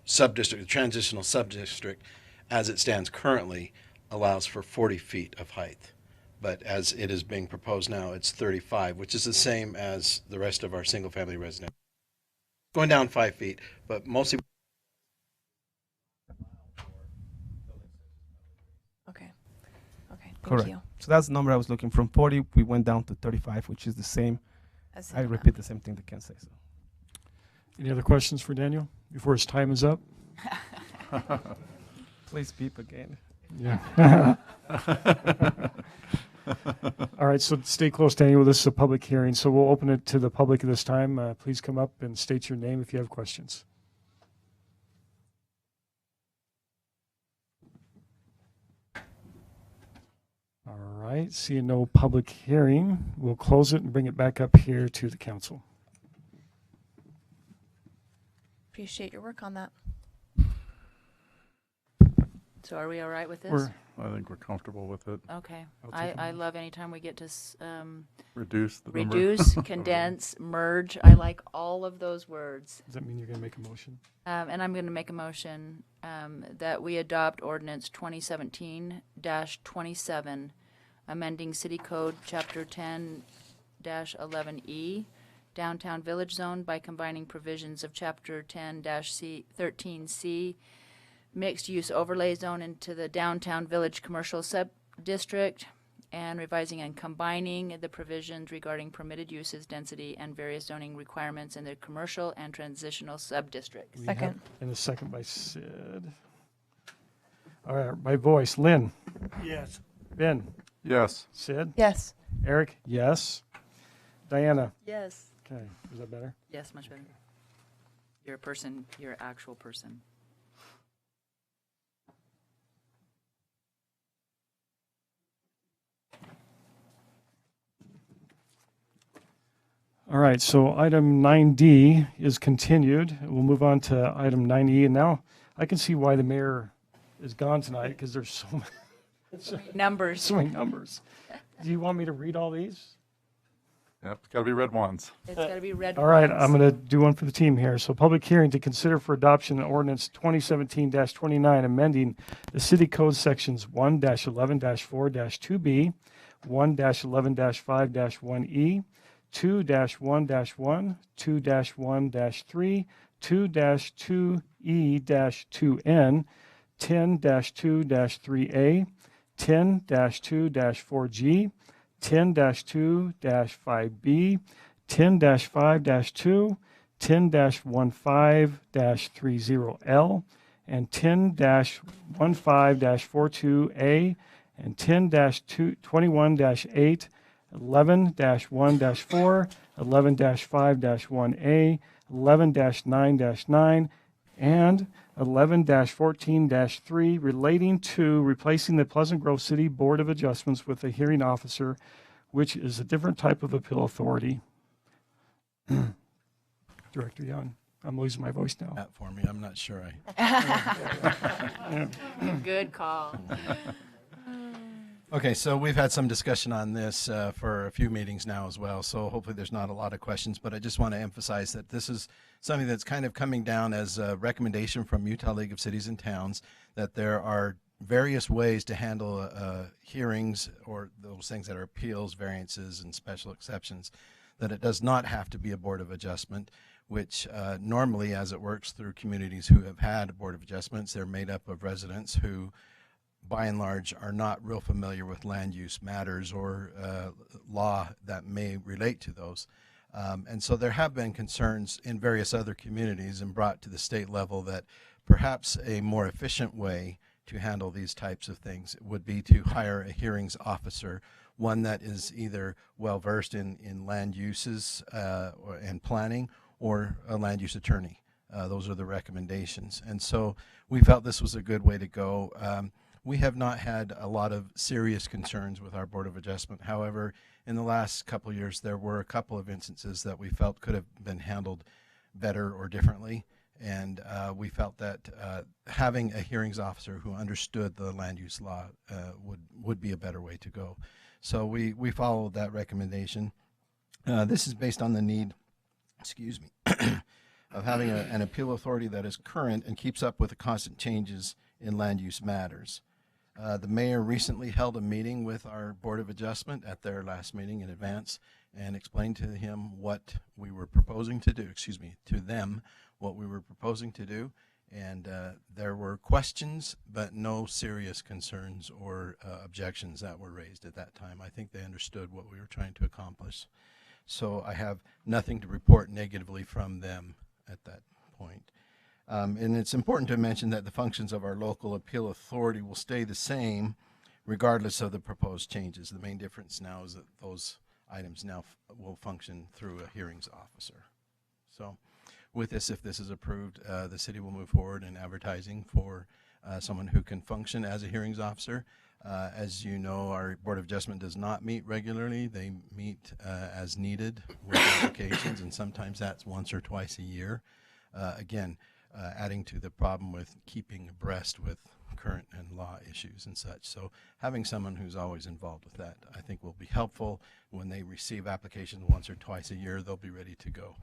subdistrict, the transitional subdistrict, as it stands currently, allows for 40 feet of height. But as it is being proposed now, it's 35, which is the same as the rest of our single-family residential. Going down 5 feet, but mostly. Okay. Okay. Thank Correct. you. So that's the number I was looking from 40. We went down to 35, which is the same. I repeat the same thing that Ken says. So. Any other questions for Daniel before his time is up? Please beep again. Yeah. All right, so stay close, Daniel. This is a public hearing, so we'll open it to the public at this time. Please come up and state your name if you have questions. All right, seeing no public hearing, we'll close it and bring it back up here to the council. Appreciate your work on that. So are we all right with this? I think we're comfortable with it. Okay. I'll take a I motion. love anytime we get to Reduce the number. reduce, condense, merge. I like all of those words. Does that mean you're going to make a motion? And I'm going to make a motion that we adopt ordinance 2017-27, amending City Code Chapter 10-11E, Downtown Village Zone by combining provisions of Chapter 10-13C, Mixed Use Overlay Zone into the Downtown Village Commercial Sub-District, and revising and combining the provisions regarding permitted uses, density, and various zoning requirements in the commercial and transitional sub-districts. We have- And a second by Sid. All right, by voice. Lynn? Yes. Ben? Yes. Sid? Yes. Eric? Yes. Diana? Yes. Okay, is that better? Yes, much better. You're a person, you're an actual person. All right, so item 9D is continued. We'll move on to item 9E, and now I can see why the mayor is gone tonight, because there's so many Numbers. so many numbers. Do you want me to read all these? Yep, it's got to be read once. It's got to be read All right, once. I'm going to do one for the team here. So public hearing to consider for adoption ordinance 2017-29, amending the city code sections 1-11-4-2B, 1-11-5-1E, 2-1-1, 2-1-3, 2-2E-2N, 10-2-3A, 10-2-4G, 10-2-5B, 10-5-2, 10-15-30L, and 10-15-42A, and 10-21-8, 11-1-4, 11-5-1A, 11-9-9, and 11-14-3 relating to replacing the Pleasant Grove City Board of Adjustments with a hearing officer, which is a different type of appeal authority. Director Young, I'm losing my voice now. That for me, I'm not sure I. Good call. Okay, so we've had some discussion on this for a few meetings now as well, so hopefully there's not a lot of questions, but I just want to emphasize that this is something that's kind of coming down as a recommendation from Utah League of Cities and Towns, that there are various ways to handle hearings or those things that are appeals, variances, and special exceptions, that it does not have to be a Board of Adjustment, which normally, as it works through communities who have had a Board of Adjustments, they're made up of residents who by and large, are not real familiar with land use matters or law that may relate to those. And so there have been concerns in various other communities and brought to the state level that perhaps a more efficient way to handle these types of things would be to hire a hearings officer, one that is either well-versed in land uses and planning, or a land use attorney. Those are the recommendations. And so we felt this was a good way to go. We have not had a lot of serious concerns with our Board of Adjustment. However, in the last couple of years, there were a couple of instances that we felt could have been handled better or differently. And we felt that having a hearings officer who understood the land use law would be a better way to go. So we followed that recommendation. This is based on the need, excuse me, of having an appeal authority that is current and keeps up with the constant changes in land use matters. The mayor recently held a meeting with our Board of Adjustment at their last meeting in advance and explained to him what we were proposing to do, to them, what we were proposing to do. And there were questions, but no serious concerns or objections that were raised at that time. I think they understood what we were trying to accomplish. So I have nothing to report negatively from them at that point. And it's important to mention that the functions of our local appeal authority will stay the same regardless of the proposed changes. The main difference now is that those items now will function through a hearings officer. So with this, if this is approved, the city will move forward in advertising for someone who can function as a hearings officer. As you know, our Board of Adjustment does not meet regularly. They meet as needed with applications, and sometimes that's once or twice a year. Again, adding to the problem with keeping abreast with current and law issues and such. So having someone who's always involved with that, I think, will be helpful. When they receive applications once or twice a year, they'll be ready to go.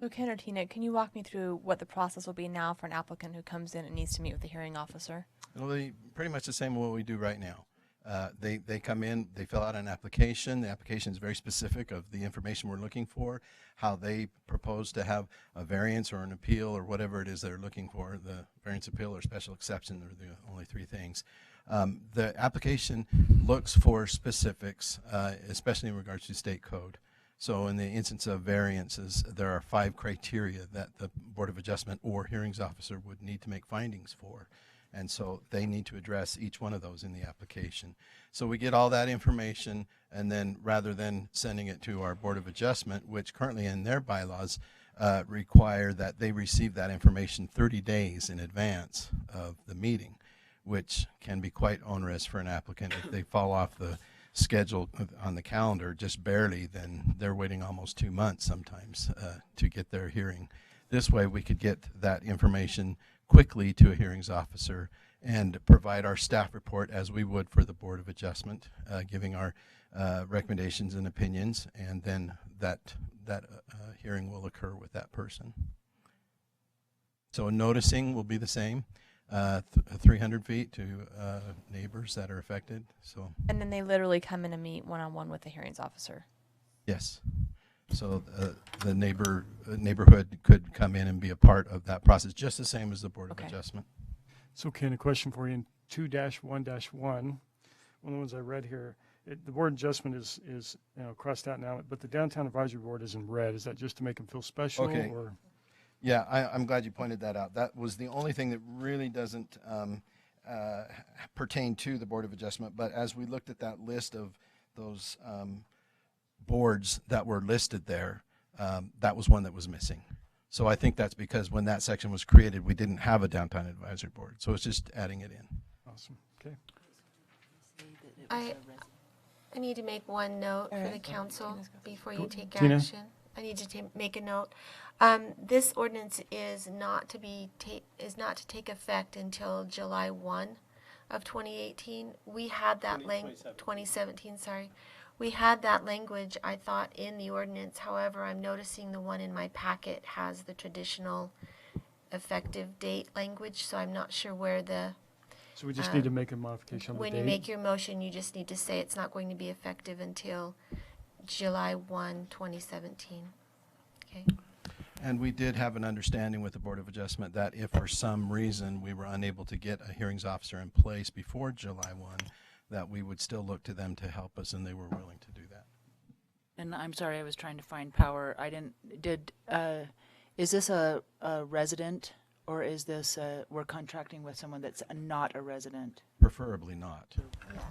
Lieutenant or Tina, can you walk me through what the process will be now for an applicant who comes in and needs to meet with the hearing officer? It'll be pretty much the same as what we do right now. They come in, they fill out an application. The application is very specific of the information we're looking for, how they propose to have a variance or an appeal or whatever it is they're looking for. The variance, appeal, or special exception are the only three things. The application looks for specifics, especially in regards to state code. So in the instance of variances, there are 5 criteria that the Board of Adjustment or hearings officer would need to make findings for. And so they need to address each one of those in the application. So we get all that information, and then rather than sending it to our Board of Adjustment, which currently in their bylaws require that they receive that information 30 days in advance of the meeting, which can be quite onerous for an applicant. If they fall off the schedule on the calendar just barely, then they're waiting almost 2 months sometimes to get their hearing. This way we could get that information quickly to a hearings officer and provide our staff report as we would for the Board of Adjustment, giving our recommendations and opinions, and then that hearing will occur with that person. So noticing will be the same. 300 feet to neighbors that are affected. So. And then they literally come in and meet one-on-one with the hearings officer. Yes. So the neighborhood could come in and be a part of that process, just the same as the Board of Adjustment. So Ken, a question for you in 2-1-1, one of the ones I read here, the Board of Adjustment is crossed out now, but the Downtown Advisory Board is in red. Is that just to make them feel special? Okay. Or? Yeah, I'm glad you pointed that out. That was the only thing that really doesn't pertain to the Board of Adjustment. But as we looked at that list of those boards that were listed there, that was one that was missing. So I think that's because when that section was created, we didn't have a Downtown Advisory Board. So it's just adding it in. Awesome. Okay. I need to make one note for the council before you take Tina? action. I need to make a note. This ordinance is not to take effect until July 1 of 2018. We had that 2017, sorry. We had that language, I thought, in the ordinance. However, I'm noticing the one in my packet has the traditional effective date language, so I'm not sure where the... So we just need to make a modification on the date? When you make your motion, you just need to say it's not going to be effective until July 1, 2017. Okay. And we did have an understanding with the Board of Adjustment that if for some reason we were unable to get a hearings officer in place before July 1, that we would still look to them to help us, and they were willing to do that. And I'm sorry, I was trying to find power. Is this a resident, or is this we're contracting with someone that's not a resident? Preferably not.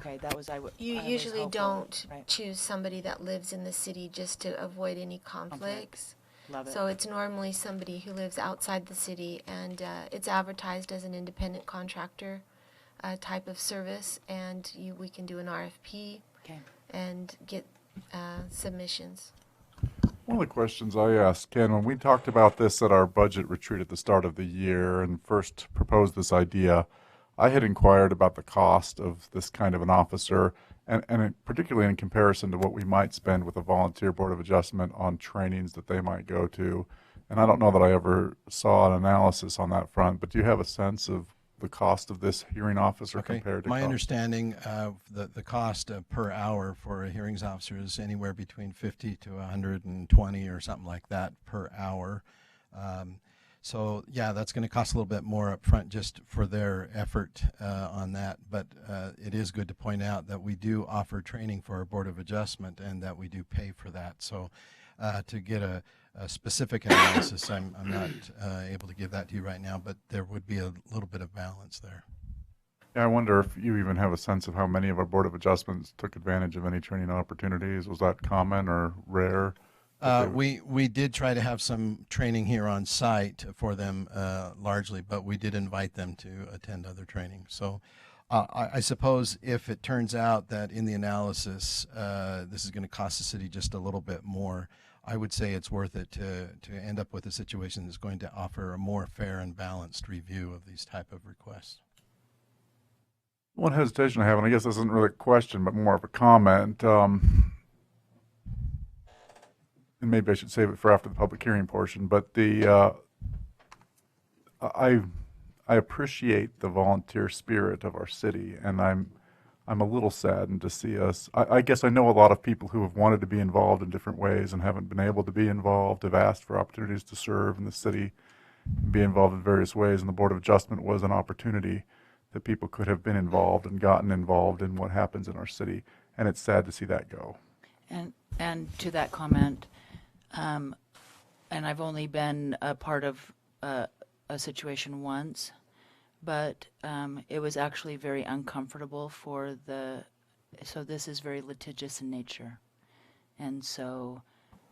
Okay, that was You usually don't choose somebody that lives in the city just to avoid any conflicts. Okay. Love it. So it's normally somebody who lives outside the city, and it's advertised as an independent contractor type of service, and we can do an RFP and get submissions. One of the questions I asked, Ken, when we talked about this at our budget retreat at the start of the year and first proposed this idea, I had inquired about the cost of this kind of an officer, and particularly in comparison to what we might spend with a volunteer Board of Adjustment on trainings that they might go to. And I don't know that I ever saw an analysis on that front, but do you have a sense of the cost of this hearing officer compared to my understanding of the cost per hour for a hearings officer is anywhere between 50 to 120 or something like that per hour. So yeah, that's going to cost a little bit more up front just for their effort on that. But it is good to point out that we do offer training for our Board of Adjustment and that we do pay for that. So to get a specific analysis, I'm not able to give that to you right now, but there would be a little bit of balance there. Yeah, I wonder if you even have a sense of how many of our Board of Adjustments took advantage of any training opportunities. Was that common or rare? We did try to have some training here on site for them largely, but we did invite them to attend other training. So I suppose if it turns out that in the analysis this is going to cost the city just a little bit more, I would say it's worth it to end up with a situation that's going to offer a more fair and balanced review of these type of requests. One hesitation I have, and I guess this isn't really a question, but more of a comment, and maybe I should save it for after the public hearing portion, but I appreciate the volunteer spirit of our city, and I'm a little saddened to see us. I guess I know a lot of people who have wanted to be involved in different ways and haven't been able to be involved, have asked for opportunities to serve in the city, be involved in various ways, and the Board of Adjustment was an opportunity that people could have been involved and gotten involved in what happens in our city, and it's sad to see that go. And to that comment, and I've only been a part of a situation once, but it was actually very uncomfortable so this is very litigious in nature. And so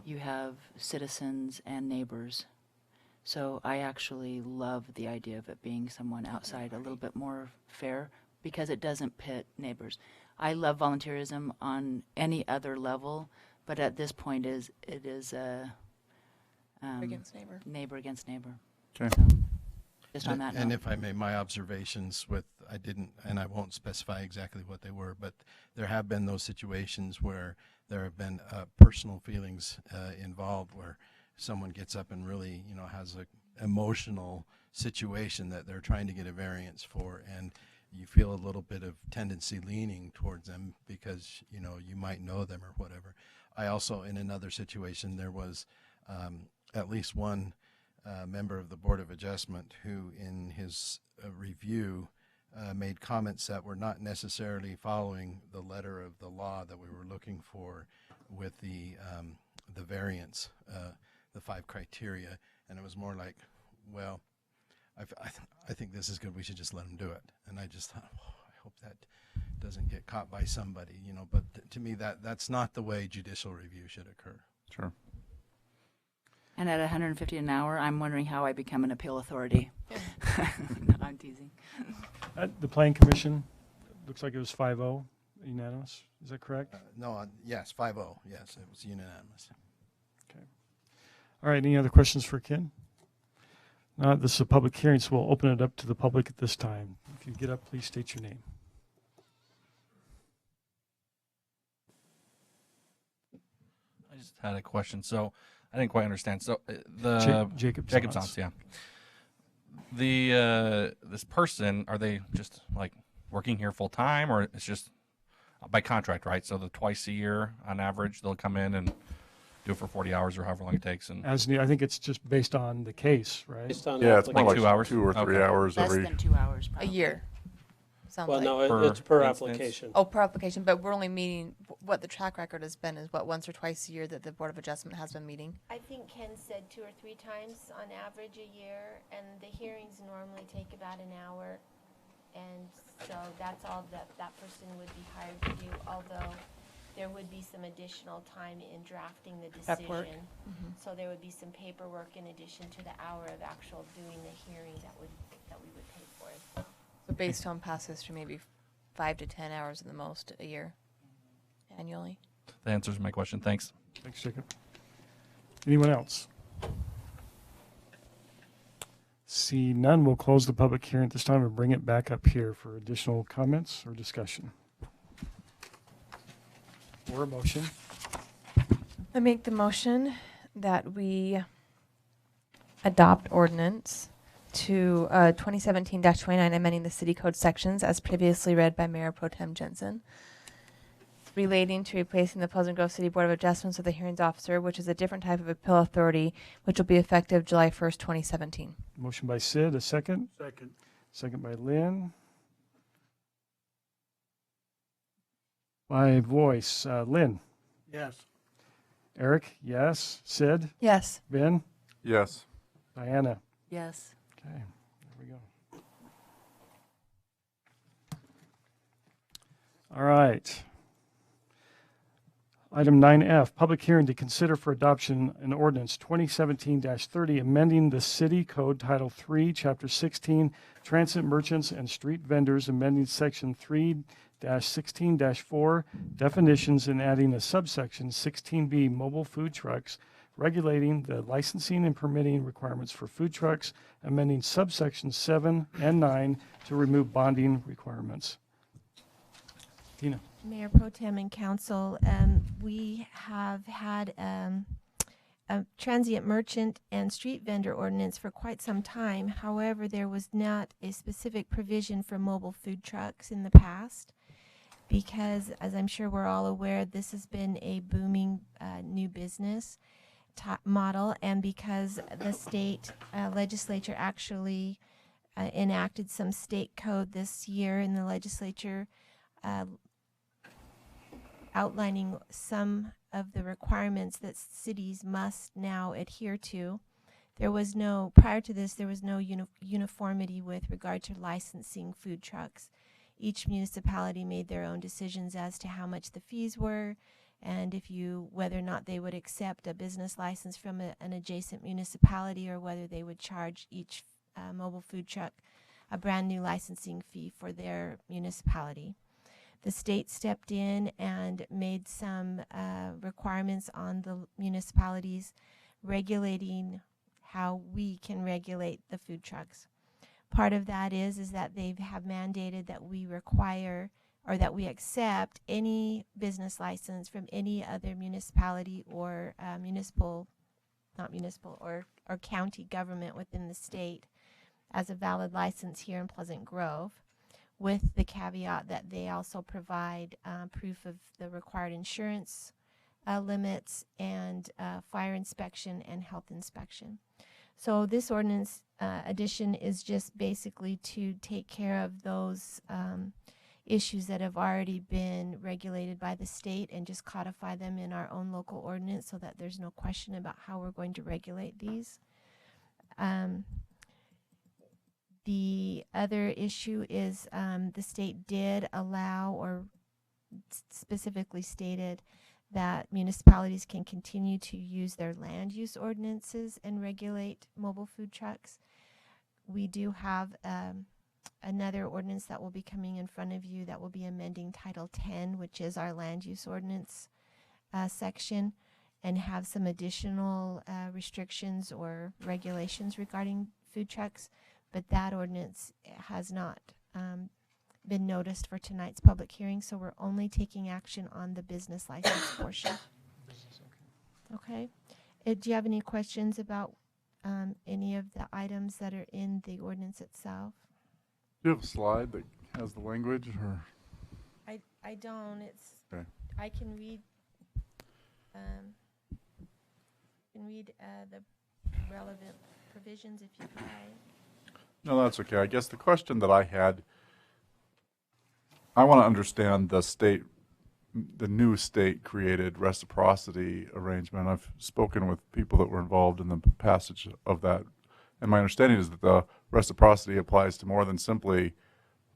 you have citizens and neighbors. So I actually love the idea of it being someone outside, a little bit more fair, because it doesn't pit neighbors. I love volunteerism on any other level, but at this point it is Against neighbor. Neighbor against neighbor. Okay. So, just on that And note. if I may, my observations I didn't, and I won't specify exactly what they were, but there have been those situations where there have been personal feelings involved, where someone gets up and really, has an emotional situation that they're trying to get a variance for, and you feel a little bit of tendency leaning towards them because, you might know them or whatever. I also, in another situation, there was at least one member of the Board of Adjustment who, in his review, made comments that were not necessarily following the letter of the law that we were looking for with the variance, the 5 criteria, and it was more like, well, I think this is good. We should just let them do it. And I just thought, I hope that doesn't get caught by somebody, But to me, that's not the way judicial review should occur. Sure. And at $150 an hour, I'm wondering how I become an appeal authority. No, I'm teasing. The Planning Commission, looks like it was 5-0, unanimous. Is that correct? Yes, 5-0. Yes, it was unanimous. Okay. All right, any other questions for Ken? This is a public hearing, so we'll open it up to the public at this time. If you get up, please state your name. I just had a question. So I didn't quite understand. So the Jacob Zantz, yeah. This person, are they just like working here full time, or it's just by contract, right? So the twice a year on average, they'll come in and do it for 40 hours or however long it takes. And I think it's just based on the case, right? Based on Yeah, it's more like like 2 hours? 2 or 3 Okay. hours Less every. than 2 hours, A probably. year. Sounds Well, like. no, it's per application. Oh, per application, but we're only meeting, what the track record has been is what, once or twice a year that the Board of Adjustment has been meeting? I think Ken said 2 or 3 times on average a year, and the hearings normally take about an hour. And so that's all that person would be hired to do, although there would be some additional time in drafting the Prep work. decision. So there would be some paperwork in addition to the hour of actual doing the hearing that we would pay for it. So based on past history, maybe 5 to 10 hours at the most a year, annually. that answers my question. Thanks. Thanks, Jacob. Anyone else? See none, we'll close the public hearing at this time and bring it back up here for additional comments or discussion. Or a motion. I make the motion that we adopt ordinance to 2017-29, amending the city code sections as previously read by Mayor Pro Tem Jensen, relating to replacing the Pleasant Grove City Board of Adjustments with a hearings officer, which is a different type of appeal authority, which will be effective July 1st, 2017. Motion by Sid, a second. Second. Second by Lynn. By voice, Lynn. Yes. Eric, yes. Sid? Yes. Ben? Yes. Diana? Yes. Okay, there we go. All right. Item 9F, public hearing to consider for adoption an ordinance 2017-30, amending the city code Title 3, Chapter 16, Transit Merchants and Street Vendors, amending Section 3-16-4, definitions, and adding a subsection 16B, mobile food trucks, regulating the licensing and permitting requirements for food trucks, amending subsections 7 and 9 to remove bonding requirements. Tina. Mayor Pro Tem and Council, we have had a transient merchant and street vendor ordinance for quite some time. However, there was not a specific provision for mobile food trucks in the past because, as I'm sure we're all aware, this has been a booming new business model, and because the state legislature actually enacted some state code this year in the legislature outlining some of the requirements that cities must now adhere to. Prior to this, there was no uniformity with regard to licensing food trucks. Each municipality made their own decisions as to how much the fees were and whether or not they would accept a business license from an adjacent municipality or whether they would charge each mobile food truck a brand new licensing fee for their municipality. The state stepped in and made some requirements on the municipalities regulating how we can regulate the food trucks. Part of that is that they have mandated that we require or that we accept any business license from any other municipality or or county government within the state as a valid license here in Pleasant Grove, with the caveat that they also provide proof of the required insurance limits and fire inspection and health inspection. So this ordinance addition is just basically to take care of those issues that have already been regulated by the state and just codify them in our own local ordinance so that there's no question about how we're going to regulate these. The other issue is the state did allow or specifically stated that municipalities can continue to use their land use ordinances and regulate mobile food trucks. We do have another ordinance that will be coming in front of you that will be amending Title 10, which is our land use ordinance section, and have some additional restrictions or regulations regarding food trucks. But that ordinance has not been noticed for tonight's public hearing, so we're only taking action on the business license portion. Okay. Do you have any questions about any of the items that are in the ordinance itself? Do you have a slide that has the language, or? I don't. Okay. I can read. The relevant provisions if you'd like. No, that's okay. I guess the question that I had, I want to understand the new state created reciprocity arrangement. I've spoken with people that were involved in the passage of that, and my understanding is that the reciprocity applies to more than simply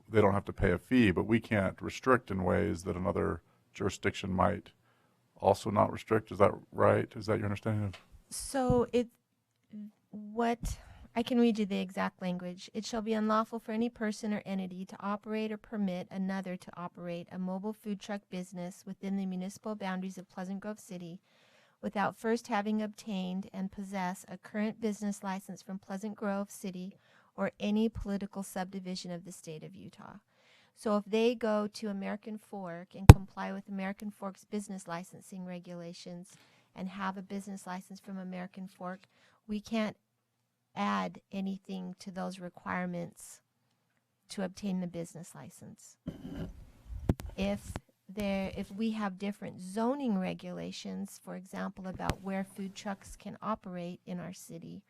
they don't have to pay a fee, but we can't restrict in ways that another jurisdiction might also not restrict. Is that right? Is that your understanding of? So I can read you the exact language. It shall be unlawful for any person or entity to operate or permit another to operate a mobile food truck business within the municipal boundaries of Pleasant Grove City without first having obtained and possess a current business license from Pleasant Grove City or any political subdivision of the state of Utah. So if they go to American Fork and comply with American Fork's business licensing regulations and have a business license from American Fork, we can't add anything to those requirements to obtain the business license. If we have different zoning regulations, for example, about where food trucks can operate in our city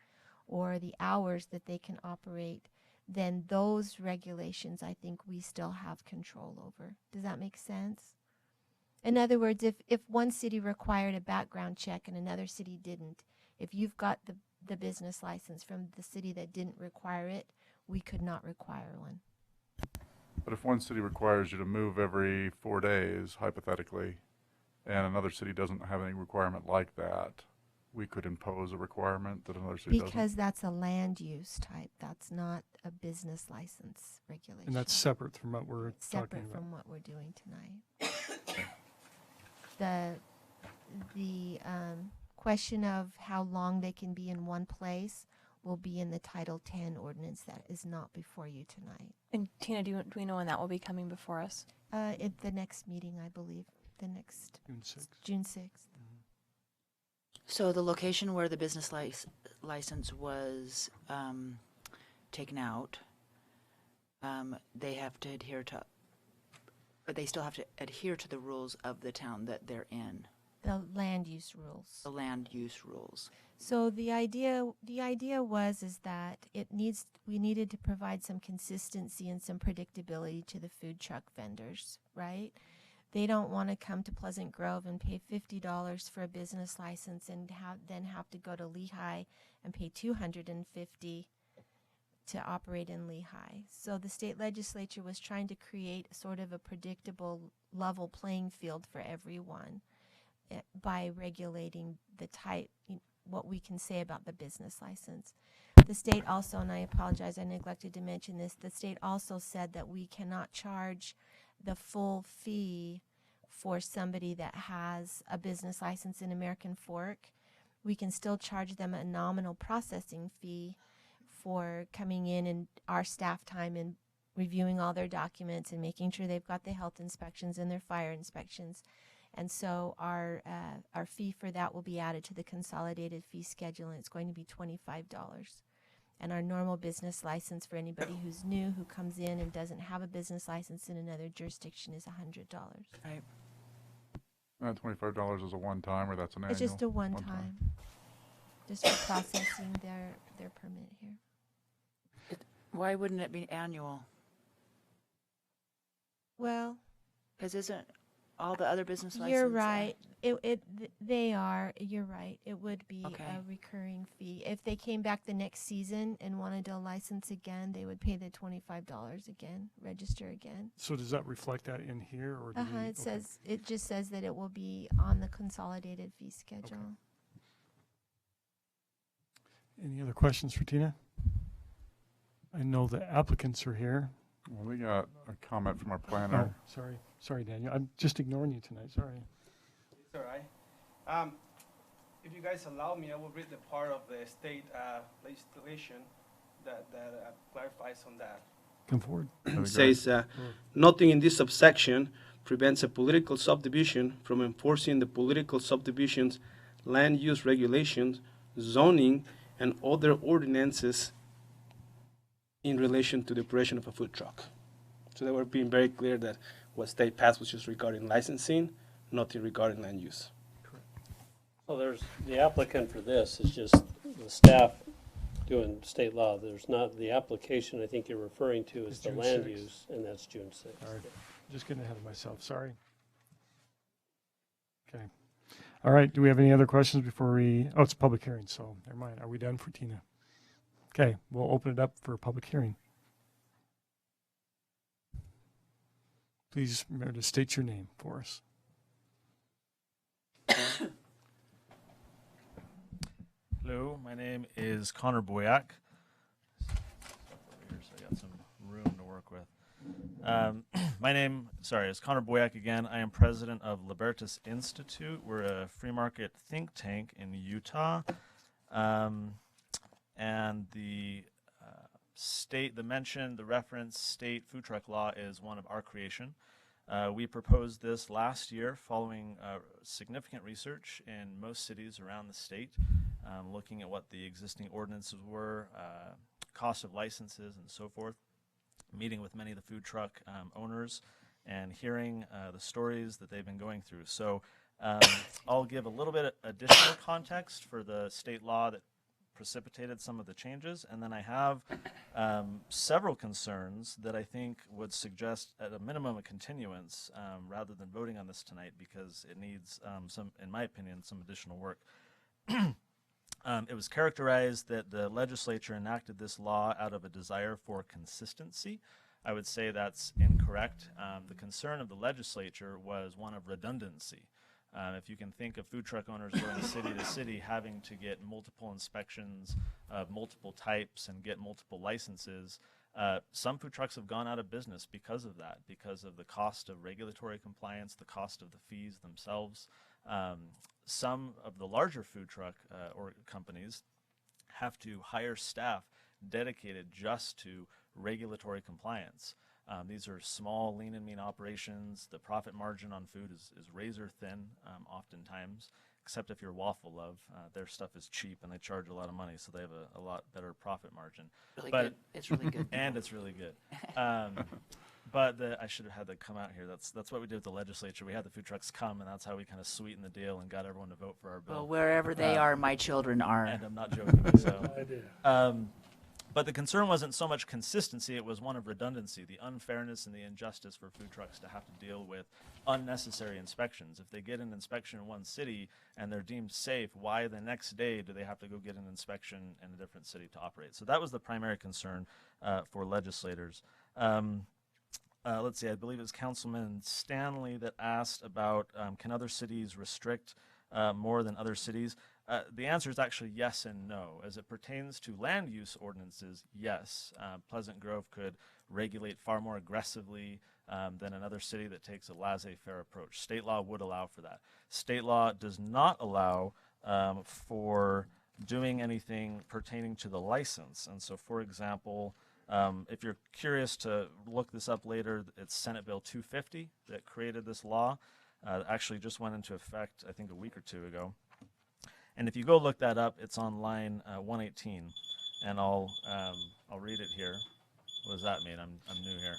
or the hours that they can operate, then those regulations I think we still have control over. Does that make sense? In other words, if one city required a background check and another city didn't, if you've got the business license from the city that didn't require it, we could not require one. But if one city requires you to move every 4 days, hypothetically, and another city doesn't have any requirement like that, we could impose a requirement that another city doesn't? Because that's a land use type. That's not a business license regulation. And that's separate from what we're talking about. Separate from what we're doing tonight. The question of how long they can be in one place will be in the Title 10 ordinance that is not before you tonight. And Tina, do we know when that will be coming before us? At the next meeting, I believe, the next June 6th. June 6th. So the location where the business license was taken out, they have to adhere to, or they still have to adhere to the rules of the town that they're in, The land use rules. the land use rules. So the idea is that we needed to provide some consistency and some predictability to the food truck vendors, right? They don't want to come to Pleasant Grove and pay $50 for a business license and then have to go to Lehigh and pay $250 to operate in Lehigh. So the state legislature was trying to create sort of a predictable level playing field for everyone by regulating the type, what we can say about the business license. The state also, and I apologize, I neglected to mention this, the state also said that we cannot charge the full fee for somebody that has a business license in American Fork. We can still charge them a nominal processing fee for coming in and our staff time and reviewing all their documents and making sure they've got the health inspections and their fire inspections. And so our fee for that will be added to the consolidated fee schedule, and it's going to be $25. And our normal business license for anybody who's new, who comes in and doesn't have a business license in another jurisdiction, is $100. Right. $25 is a one-time, or that's an annual? It's just a one-time, just for processing their permit here. Why wouldn't it be annual? Well, because isn't all the other business licenses? You're right. They are. You're right. It would be Okay. a recurring fee. If they came back the next season and wanted a license again, they would pay the $25 again, register again. So does that reflect that in here, or? Do we- It says, it just says that it will be on the consolidated fee schedule. Any other questions for Tina? I know the applicants are here. Well, we got a comment from our planner. Oh, sorry, Daniel. I'm just ignoring you tonight. Sorry. It's all right. If you guys allow me, I will read the part of the state legislation that clarifies on that. Come forward. It says, nothing in this subsection prevents a political subdivision from enforcing the political subdivision's land use regulations, zoning, and other ordinances in relation to the operation of a food truck. So they were being very clear that what state passed was just regarding licensing, nothing regarding land use. Well, there's, the applicant for this is just the staff doing state law. There's not, the application I think you're referring to is It's the June land 6th. use, and that's June 6th. All right. Just getting ahead of myself. Sorry. Okay. All right. Do we have any other questions before we? Oh, it's a public hearing, so never mind. Are we done for Tina? Okay. We'll open it up for a public hearing. Please remember to state your name for us. Hello, my name is Connor Boyack. Over here, so I got some room to work with. My name, is Connor Boyack again. I am president of Libertas Institute. We're a free market think tank in Utah. And the the reference state food truck law is one of our creation. We proposed this last year following significant research in most cities around the state, looking at what the existing ordinances were, cost of licenses and so forth, meeting with many of the food truck owners and hearing the stories that they've been going through. So I'll give a little bit additional context for the state law that precipitated some of the changes, and then I have several concerns that I think would suggest at a minimum a continuance rather than voting on this tonight, because it needs in my opinion, some additional work. It was characterized that the legislature enacted this law out of a desire for consistency. I would say that's incorrect. The concern of the legislature was one of redundancy. If you can think of food truck owners going city to city having to get multiple inspections of multiple types and get multiple licenses, some food trucks have gone out of business because of that, because of the cost of regulatory compliance, the cost of the fees themselves. Some of the larger food truck or companies have to hire staff dedicated just to regulatory compliance. These are small, lean and mean operations. The profit margin on food is razor thin, oftentimes, except if you're Waffle Love. Their stuff is cheap and they charge a lot of money, so they have a lot better profit margin. Really but, good. It's really good. And it's really good. But I should have had that come out here. That's what we did with the legislature. We had the food trucks come, and that's how we kind of sweetened the deal and got everyone to vote for our bill. Well, wherever they are, my children are. And I'm not joking. So, but the concern wasn't so much consistency, it was one of redundancy, the unfairness and the injustice for food trucks to have to deal with unnecessary inspections. If they get an inspection in one city and they're deemed safe, why the next day do they have to go get an inspection in a different city to operate? So that was the primary concern for legislators. Let's see, I believe it was Councilman Stanley that asked about can other cities restrict more than other cities? The answer is actually yes and no. As it pertains to land use ordinances, yes. Pleasant Grove could regulate far more aggressively than another city that takes a laissez-faire approach. State law would allow for that. State law does not allow for doing anything pertaining to the license. And so, for example, if you're curious to look this up later, it's Senate Bill 250 that created this law. Actually just went into effect, I think, a week or two ago. And if you go look that up, it's on line 118, and I'll read it here. What does that mean? I'm new here.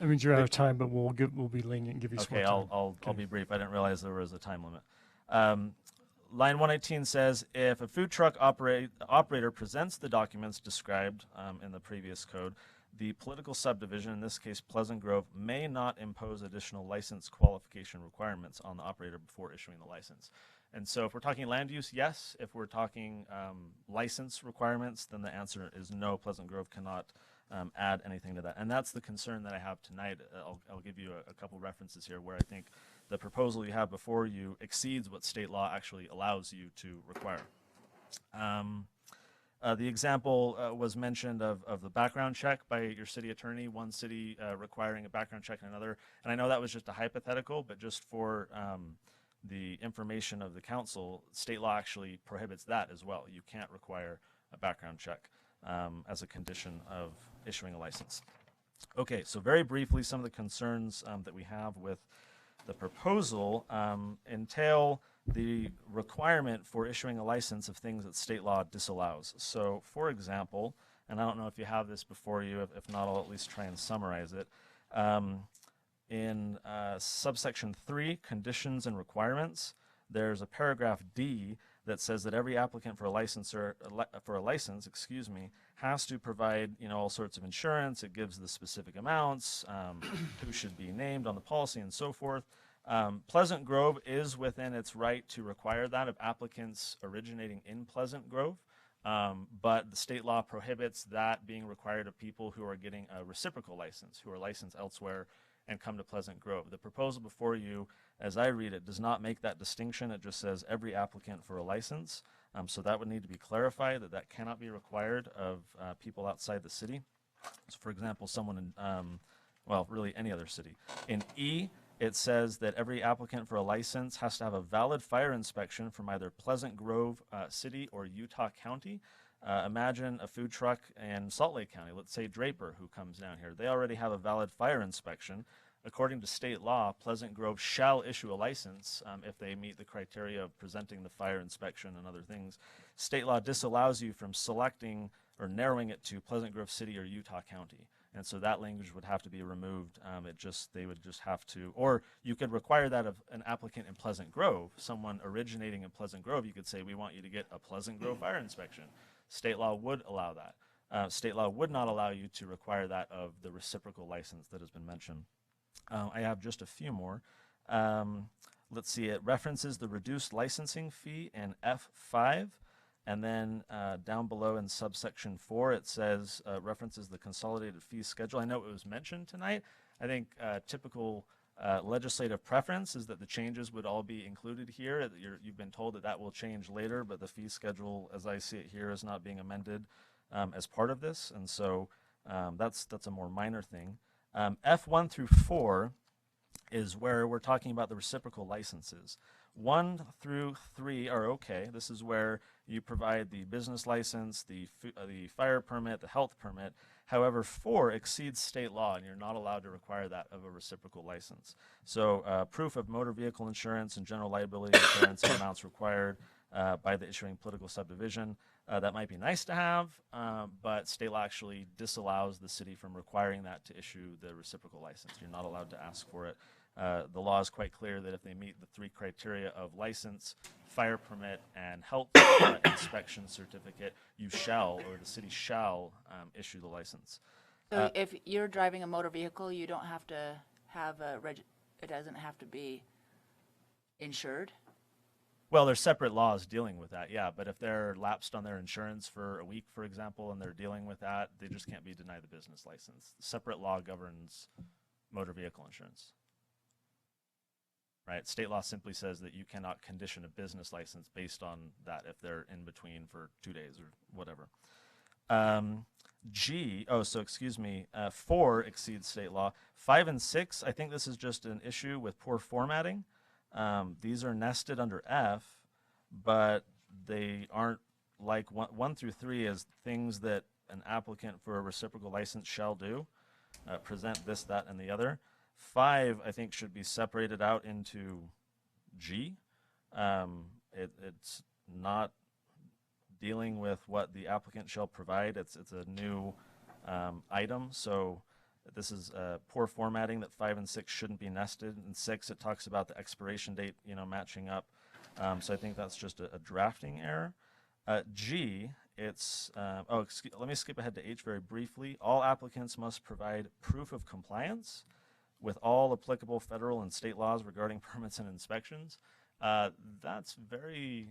That means you're out of time, but we'll be lenient and give you some Okay, more time. I'll be brief. I didn't realize there was a time limit. Line 118 says, if a food truck operator presents the documents described in the previous code, the political subdivision, in this case Pleasant Grove, may not impose additional license qualification requirements on the operator before issuing the license. And so if we're talking land use, yes. If we're talking license requirements, then the answer is no. Pleasant Grove cannot add anything to that. And that's the concern that I have tonight. I'll give you a couple references here where I think the proposal you have before you exceeds what state law actually allows you to require. The example was mentioned of the background check by your city attorney, one city requiring a background check and another. And I know that was just a hypothetical, but just for the information of the council, state law actually prohibits that as well. You can't require a background check as a condition of issuing a license. Okay, so very briefly, some of the concerns that we have with the proposal entail the requirement for issuing a license of things that state law disallows. So, for example, and I don't know if you have this before you, if not, I'll at least try and summarize it. In subsection 3, conditions and requirements, there's a paragraph D that says that every applicant for a license, has to provide, all sorts of insurance. It gives the specific amounts, who should be named on the policy, and so forth. Pleasant Grove is within its right to require that of applicants originating in Pleasant Grove, but the state law prohibits that being required of people who are getting a reciprocal license, who are licensed elsewhere and come to Pleasant Grove. The proposal before you, as I read it, does not make that distinction. It just says every applicant for a license. So that would need to be clarified, that cannot be required of people outside the city. So for example, someone in, really any other city. In E, it says that every applicant for a license has to have a valid fire inspection from either Pleasant Grove City or Utah County. Imagine a food truck in Salt Lake County, let's say Draper, who comes down here. They already have a valid fire inspection. According to state law, Pleasant Grove shall issue a license if they meet the criteria of presenting the fire inspection and other things. State law disallows you from selecting or narrowing it to Pleasant Grove City or Utah County. And so that language would have to be removed. They would just have to, or you could require that of an applicant in Pleasant Grove, someone originating in Pleasant Grove. You could say, we want you to get a Pleasant Grove fire inspection. State law would allow that. State law would not allow you to require that of the reciprocal license that has been mentioned. I have just a few more. Let's see, it references the reduced licensing fee in F5. And then down below in subsection 4, it says, references the consolidated fee schedule. I know it was mentioned tonight. I think typical legislative preference is that the changes would all be included here. You've been told that that will change later, but the fee schedule, as I see it here, is not being amended as part of this. And so that's a more minor thing. F1 through 4 is where we're talking about the reciprocal licenses. 1 through 3 are okay. This is where you provide the business license, the fire permit, the health permit. However, 4 exceeds state law, and you're not allowed to require that of a reciprocal license. So proof of motor vehicle insurance and general liability insurance amounts required by the issuing political subdivision. That might be nice to have, but state law actually disallows the city from requiring that to issue the reciprocal license. You're not allowed to ask for it. The law is quite clear that if they meet the 3 criteria of license, fire permit, and health inspection certificate, you shall, or the city shall, issue the license. So if you're driving a motor vehicle, you don't have to have it doesn't have to be insured? Well, there's separate laws dealing with that, yeah. But if they're lapsed on their insurance for a week, for example, and they're dealing with that, they just can't be denied the business license. Separate law governs motor vehicle insurance. Right? State law simply says that you cannot condition a business license based on that if they're in between for 2 days or whatever. 4 exceeds state law. 5 and 6, I think this is just an issue with poor formatting. These are nested under F, but they aren't like 1 through 3 as things that an applicant for a reciprocal license shall do. Present this, that, and the other. 5, I think, should be separated out into G. It's not dealing with what the applicant shall provide. It's a new item, so this is poor formatting that 5 and 6 shouldn't be nested. In 6, it talks about the expiration date, matching up. So I think that's just a drafting error. G, it's, let me skip ahead to H very briefly. All applicants must provide proof of compliance with all applicable federal and state laws regarding permits and inspections. That's very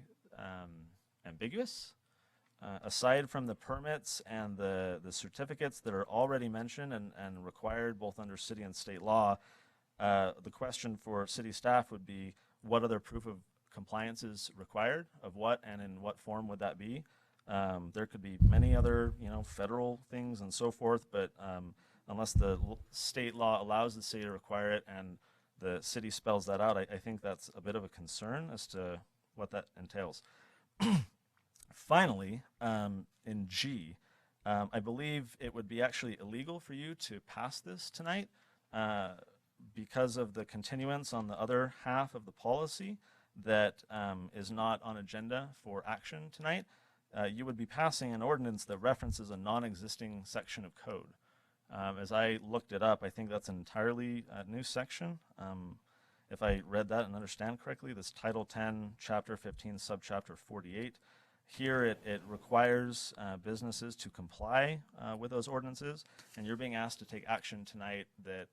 ambiguous. Aside from the permits and the certificates that are already mentioned and required both under city and state law, the question for city staff would be, what other proof of compliance is required, of what and in what form would that be? There could be many other, federal things and so forth, but unless the state law allows the city to require it and the city spells that out, I think that's a bit of a concern as to what that entails. Finally, in G, I believe it would be actually illegal for you to pass this tonight because of the continuance on the other half of the policy that is not on agenda for action tonight. You would be passing an ordinance that references a non-existing section of code. As I looked it up, I think that's an entirely new section. If I read that and understand correctly, this Title 10, Chapter 15, Subchapter 48. Here it requires businesses to comply with those ordinances, and you're being asked to take action tonight that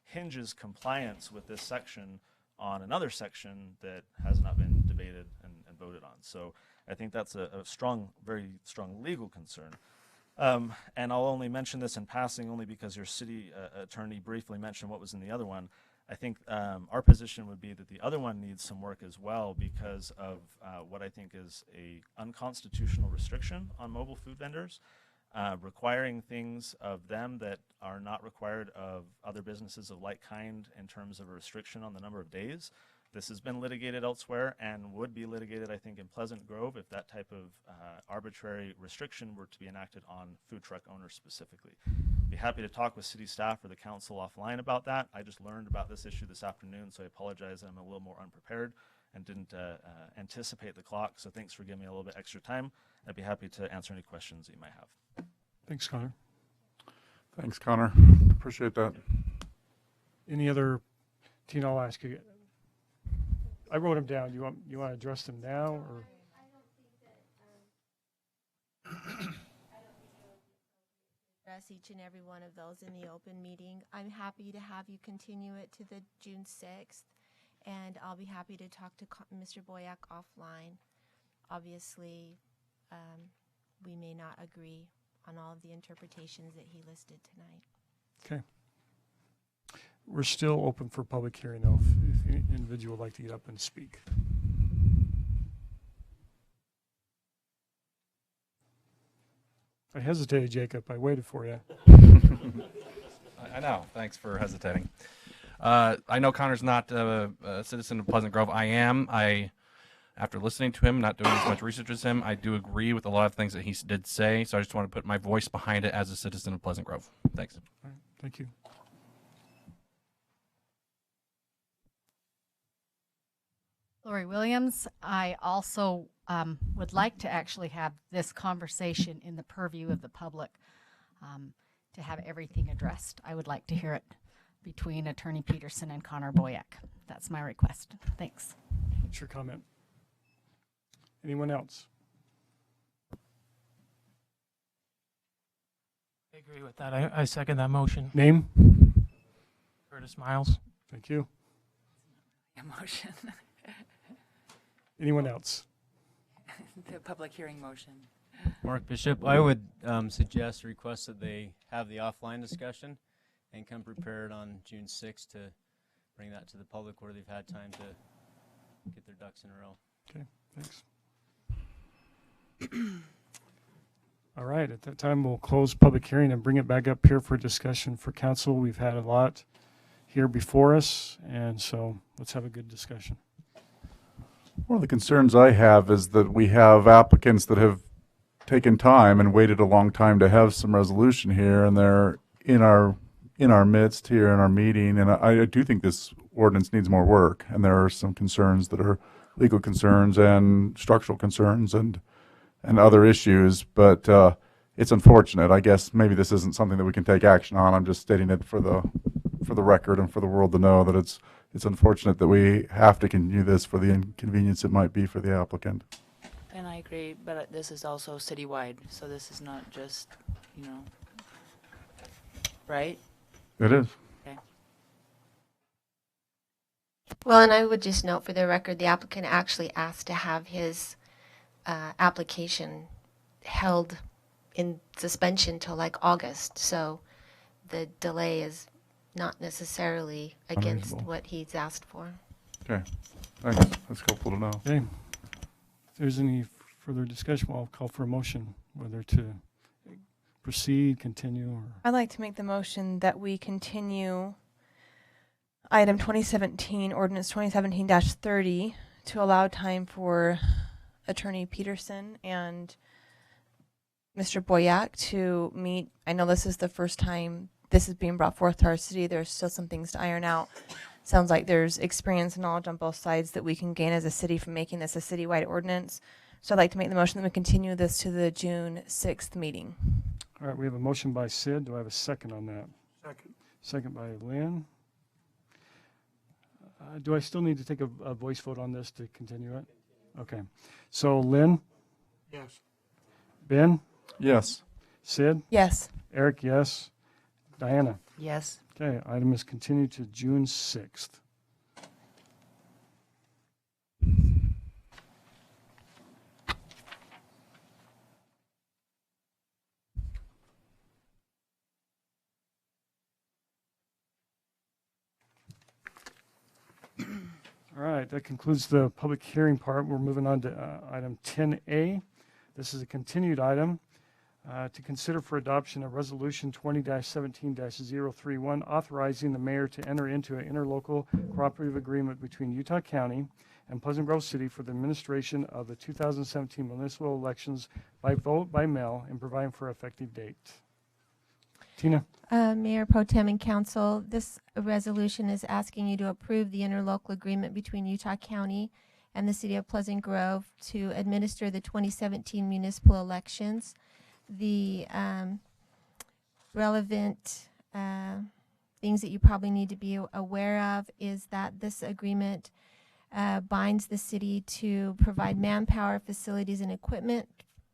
hinges compliance with this section on another section that has not been debated and voted on. So I think that's a very strong legal concern. And I'll only mention this in passing only because your city attorney briefly mentioned what was in the other one. I think our position would be that the other one needs some work as well because of what I think is a unconstitutional restriction on mobile food vendors, requiring things of them that are not required of other businesses of like kind in terms of a restriction on the number of days. This has been litigated elsewhere and would be litigated, I think, in Pleasant Grove if that type of arbitrary restriction were to be enacted on food truck owners specifically. Be happy to talk with city staff or the council offline about that. I just learned about this issue this afternoon, so I apologize. I'm a little more unprepared and didn't anticipate the clock, so thanks for giving me a little bit extra time. I'd be happy to answer any questions that you might have. Thanks, Connor. Thanks, Connor. Appreciate that. Any other, Tina, I'll ask you. I wrote them down. You want to address them now, or? Address each and every one of those in the open meeting. I'm happy to have you continue it to the June 6th, and I'll be happy to talk to Mr. Boyack offline. Obviously, we may not agree on all of the interpretations that he listed tonight. Okay. We're still open for public hearing, though, if any individual would like to get up and speak. I hesitated, Jacob. I waited for you. I know. Thanks for hesitating. I know Connor's not a citizen of Pleasant Grove. I am. After listening to him, not doing as much research as him, I do agree with a lot of things that he did say. So I just want to put my voice behind it as a citizen of Pleasant Grove. Thanks. All right, thank you. Lori Williams, I also would like to actually have this conversation in the purview of the public, to have everything addressed. I would like to hear it between Attorney Peterson and Connor Boyack. That's my request. Thanks. What's your comment? Anyone else? I agree with that. I second that motion. Name? Curtis Miles. Thank you. Motion. Anyone else? The public hearing motion. Mark Bishop, I would suggest, request that they have the offline discussion and come prepared on June 6th to bring that to the public where they've had time to get their ducks in a row. Okay, thanks. All right, at that time, we'll close public hearing and bring it back up here for discussion for council. We've had a lot here before us, and so let's have a good discussion. One of the concerns I have is that we have applicants that have taken time and waited a long time to have some resolution here, and they're in our midst here in our meeting. And I do think this ordinance needs more work, and there are some concerns that are legal concerns and structural concerns and other issues. But it's unfortunate. I guess maybe this isn't something that we can take action on. I'm just stating it for the record and for the world to know that it's unfortunate that we have to continue this for the inconvenience it might be for the applicant. And I agree, but this is also citywide, so this is not just, right? It is. Okay. Well, and I would just note for the record, the applicant actually asked to have his application held in suspension till like August. So the delay is not necessarily against Unreasonable. what he's asked for. Okay, thanks. That's helpful to know. Okay. If there's any further discussion, I'll call for a motion, whether to proceed, continue, or... I'd like to make the motion that we continue item 2017, ordinance 2017-30, to allow time for Attorney Peterson and Mr. Boyack to meet. I know this is the first time this is being brought forth to our city. There's still some things to iron out. Sounds like there's experience and knowledge on both sides that we can gain as a city from making this a citywide ordinance. So I'd like to make the motion that we continue this to the June 6th meeting. All right, we have a motion by Sid. Do I have a second on that? Second. Second by Lynn. Do I still need to take a voice vote on this to continue it? Okay. So Lynn? Yes. Ben? Yes. Sid? Yes. Eric, yes. Diana? Yes. Okay, item is continued to June 6th. All right, that concludes the public hearing part. We're moving on to item 10A. This is a continued item to consider for adoption a resolution 20-17-031 authorizing the mayor to enter into an interlocal cooperative agreement between Utah County and Pleasant Grove City for the administration of the 2017 municipal elections by vote by mail and providing for effective date. Tina? Mayor Pro Tem and Council, this resolution is asking you to approve the interlocal agreement between Utah County and the City of Pleasant Grove to administer the 2017 municipal elections. The relevant things that you probably need to be aware of is that this agreement binds the city to provide manpower, facilities, and equipment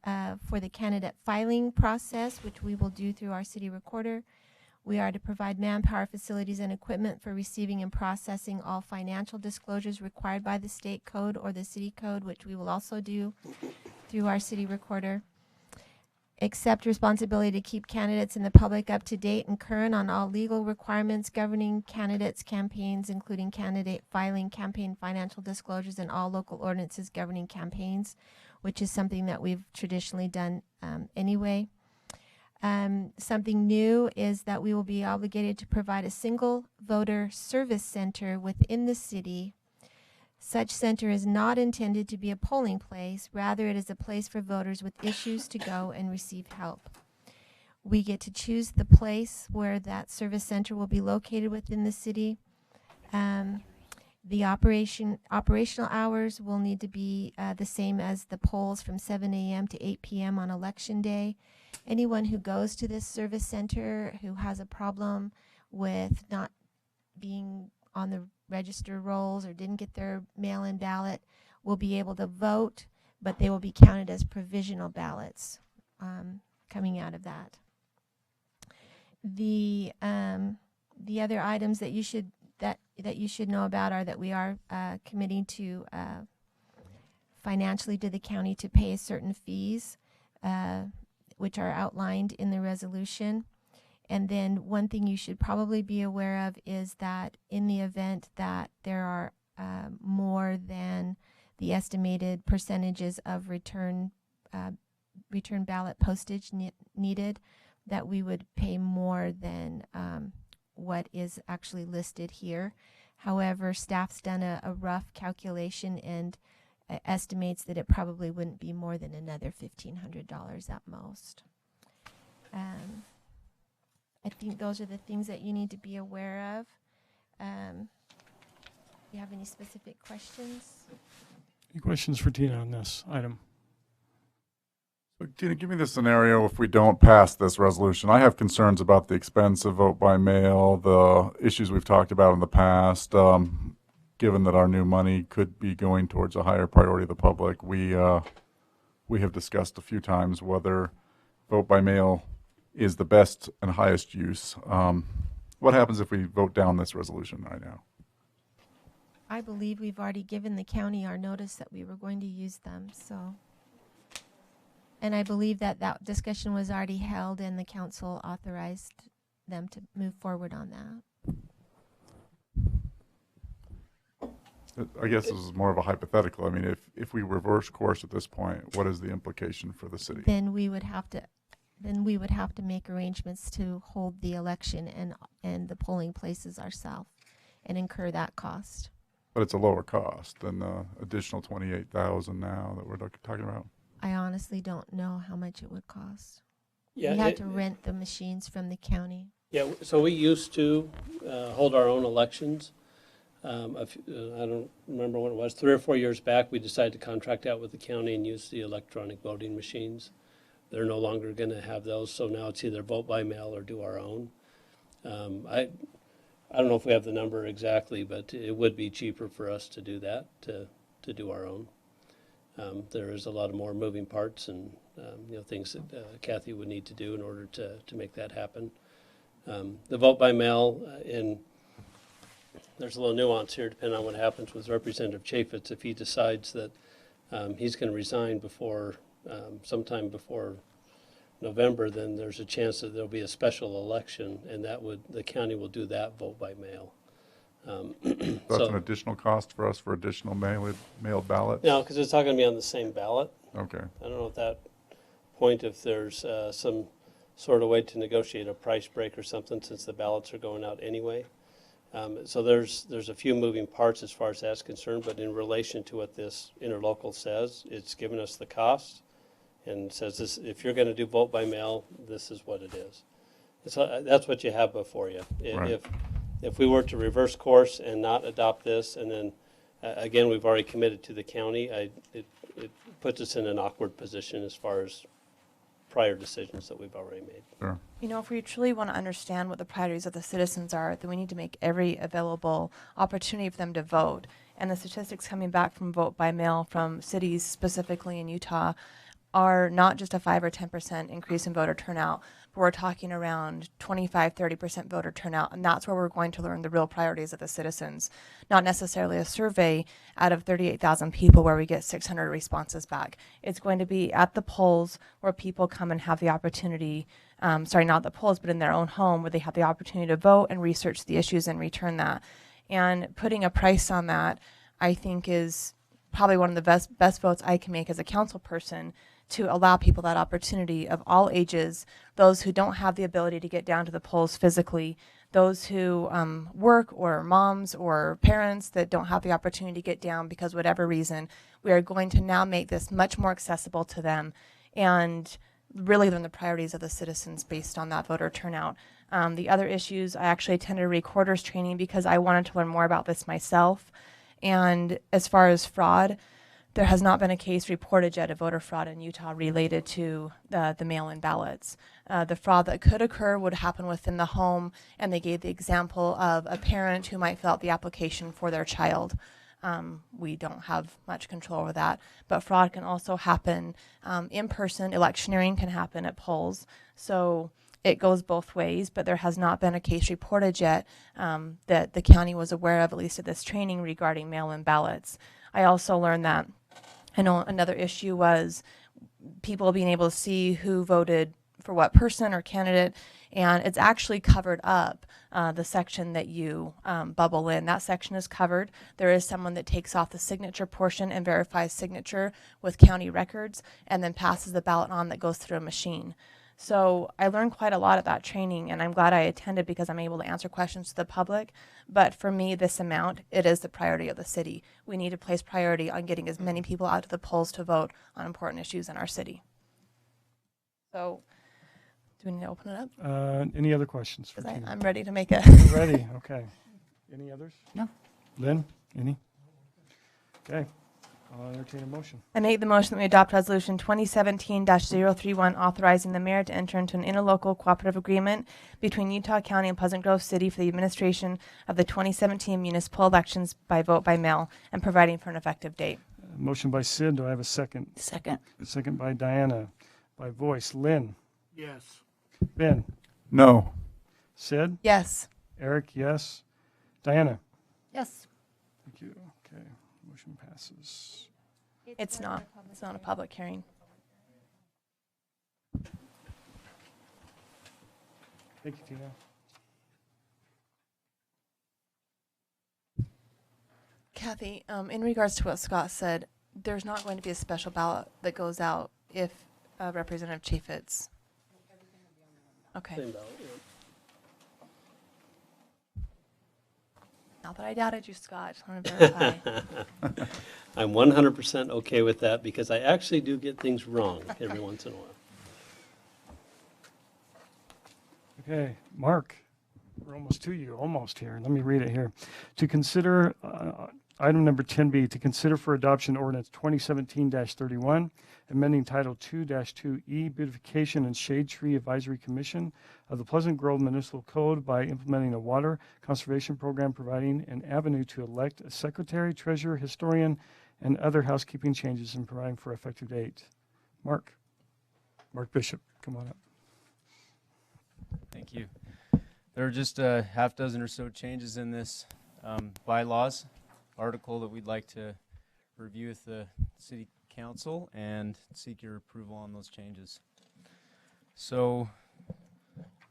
for the candidate filing process, which we will do through our city recorder. We are to provide manpower, facilities, and equipment for receiving and processing all financial disclosures required by the state code or the city code, which we will also do through our city recorder. Accept responsibility to keep candidates and the public up to date and current on all legal requirements governing candidates' campaigns, including candidate filing, campaign financial disclosures, and all local ordinances governing campaigns, which is something that we've traditionally done anyway. Something new is that we will be obligated to provide a single voter service center within the city. Such center is not intended to be a polling place. Rather, it is a place for voters with issues to go and receive help. We get to choose the place where that service center will be located within the city. The operational hours will need to be the same as the polls, from 7 a.m. to 8 p.m. on election day. Anyone who goes to this service center who has a problem with not being on the register rolls or didn't get their mail-in ballot will be able to vote, but they will be counted as provisional ballots coming out of that. The other items that you should know about are that we are committing to financially to the county to pay certain fees, which are outlined in the resolution. And then one thing you should probably be aware of is that in the event that there are more than the estimated percentages of return ballot postage needed, that we would pay more than what is actually listed here. However, staff's done a rough calculation and estimates that it probably wouldn't be more than another $1,500 at most. I think those are the things that you need to be aware of. Do you have any specific questions? Any questions for Tina on this item? So, Tina, give me the scenario if we don't pass this resolution. I have concerns about the expense of vote by mail, the issues we've talked about in the past. Given that our new money could be going towards a higher priority of the public, we have discussed a few times whether vote by mail is the best and highest use. What happens if we vote down this resolution right now? I believe we've already given the county our notice that we were going to use them, so. And I believe that that discussion was already held and the council authorized them to move forward on that. I guess this is more of a hypothetical. I mean, if we reverse course at this point, what is the implication for the city? Then we would have to make arrangements to hold the election and the polling places ourselves and incur that cost. But it's a lower cost than the additional $28,000 now that we're talking about. I honestly don't know how much it would cost. Yeah, we have to rent the machines from the county. Yeah, so we used to hold our own elections. I don't remember when it was, 3 or 4 years back, we decided to contract out with the county and use the electronic voting machines. They're no longer going to have those, so now it's either vote by mail or do our own. I don't know if we have the number exactly, but it would be cheaper for us to do that, to do our own. There is a lot of more moving parts and things that Kathy would need to do in order to make that happen. The vote by mail, there's a little nuance here depending on what happens with Representative Chaffetz. If he decides that he's going to resign before sometime before November, then there's a chance that there'll be a special election, and the county will do that vote by mail. That's an additional cost for us for additional mailed ballots? No, because it's not going to be on the same ballot. Okay. I don't know at that point if there's some sort of way to negotiate a price break or something, since the ballots are going out anyway. So there's a few moving parts as far as that's concerned, but in relation to what this interlocal says, it's given us the cost and says this: if you're going to do vote by mail, this is what it is. So that's what you have before you. Right. If we were to reverse course and not adopt this, and then again we've already committed to the county, it puts us in an awkward position as far as prior decisions that we've already made. Sure. You know, if we truly want to understand what the priorities of the citizens are, then we need to make every available opportunity for them to vote. And the statistics coming back from vote by mail from cities, specifically in Utah, are not just a 5 or 10% increase in voter turnout, but we're talking around 25, 30% voter turnout. And that's where we're going to learn the real priorities of the citizens, not necessarily a survey out of 38,000 people where we get 600 responses back. It's going to be at the polls where people come and have the opportunity, sorry, not the polls, but in their own home, where they have the opportunity to vote and research the issues and return that. And putting a price on that, I think, is probably one of the best votes I can make as a council person, to allow people that opportunity of all ages, those who don't have the ability to get down to the polls physically, those who work, or moms or parents that don't have the opportunity to get down because whatever reason. We are going to now make this much more accessible to them and really learn the priorities of the citizens based on that voter turnout. The other issues, I actually attended a recorder's training because I wanted to learn more about this myself. And as far as fraud, there has not been a case reported yet of voter fraud in Utah related to the mail-in ballots. The fraud that could occur would happen within the home, and they gave the example of a parent who might fill out the application for their child. We don't have much control over that, but fraud can also happen in person. Electioneering can happen at polls. So it goes both ways, but there has not been a case reported yet that the county was aware of, at least at this training, regarding mail-in ballots. I also learned that, I know another issue was people being able to see who voted for what person or candidate, and it's actually covered up, the section that you bubble in. That section is covered. There is someone that takes off the signature portion and verifies signature with county records and then passes the ballot on that goes through a machine. So I learned quite a lot at that training, and I'm glad I attended because I'm able to answer questions to the public. But for me, this amount, it is the priority of the city. We need to place priority on getting as many people out to the polls to vote on important issues in our city. So do we need to open it up? Any other questions for 'Cause Tina? I'm ready to make it. You're ready, okay. Any others? No. Lynn, any? Okay, I'll entertain a motion. I make the motion that we adopt Resolution 2017-031, authorizing the mayor to enter into an interlocal cooperative agreement between Utah County and Pleasant Grove City for the administration of the 2017 municipal elections by vote by mail and providing for an effective date. Motion by Sid, do I have a second? Second. Second by Diana. By voice, Lynn. Yes. Ben. No. Sid? Yes. Eric, yes. Diana? Yes. Thank you. Okay, motion passes. It's not a public hearing. Thank you, Tina. Kathy, in regards to what Scott said, there's not going to be a special ballot that goes out if Representative Chaffetz. Okay. Same ballot, yeah. Not that I doubted you, Scott. Just want to verify. I'm 100% okay with that because I actually do get things wrong every once in a while. Okay, Mark, we're almost to you, almost here. Let me read it here. To consider, item number 10B, to consider for adoption ordinance 2017-31, amending Title 2-2E, Beautification and Shade Tree Advisory Commission of the Pleasant Grove Municipal Code by implementing a water conservation program, providing an avenue to elect a secretary, treasurer, historian, and other housekeeping changes, and providing for effective date. Mark Bishop, come on up. Thank you. There are just a half dozen or so changes in this bylaws article that we'd like to review with the city council and seek your approval on those changes. So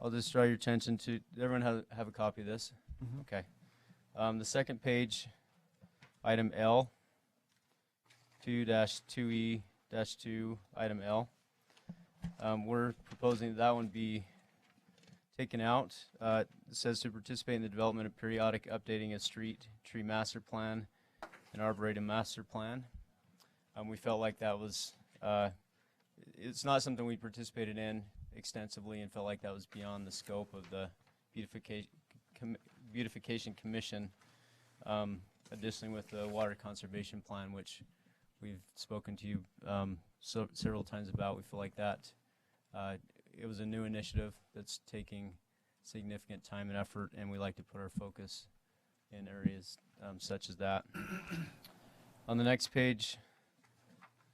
I'll just draw your attention to, does everyone have a copy of this? Mhm. Okay. The second page, item L, 2-2E-2, item L. We're proposing that one be taken out. It says to participate in the development of periodic updating a street tree master plan and arboretum master plan. We felt like that was, it's not something we participated in extensively and felt like that was beyond the scope of the beautification commission. Additionally, with the water conservation plan, which we've spoken to you several times about, we feel like that it was a new initiative that's taking significant time and effort, and we like to put our focus in areas such as that. On the next page,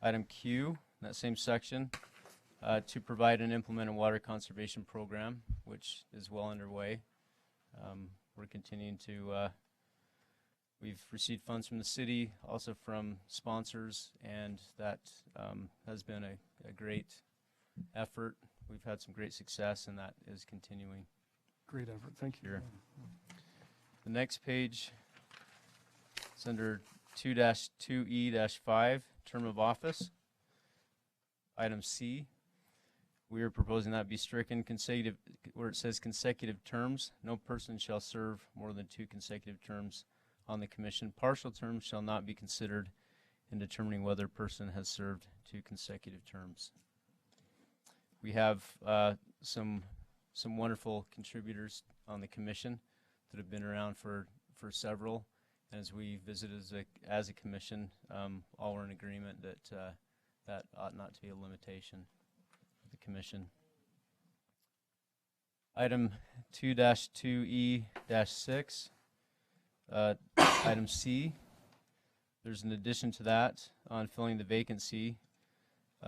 item Q, that same section, to provide and implement a water conservation program, which is well underway. We're continuing to, we've received funds from the city, also from sponsors, and that has been a great effort. We've had some great success, and that is continuing. Great effort, thank you. Sure. The next page is under 2-2E-5, term of office. Item C, we are proposing that be stricken consecutive, where it says consecutive terms. No person shall serve more than 2 consecutive terms on the commission. Partial terms shall not be considered in determining whether a person has served 2 consecutive terms. We have some wonderful contributors on the commission that have been around for several. And as we visited as a commission, all were in agreement that that ought not to be a limitation of the commission. Item 2-2E-6, item C, there's an addition to that on filling the vacancy.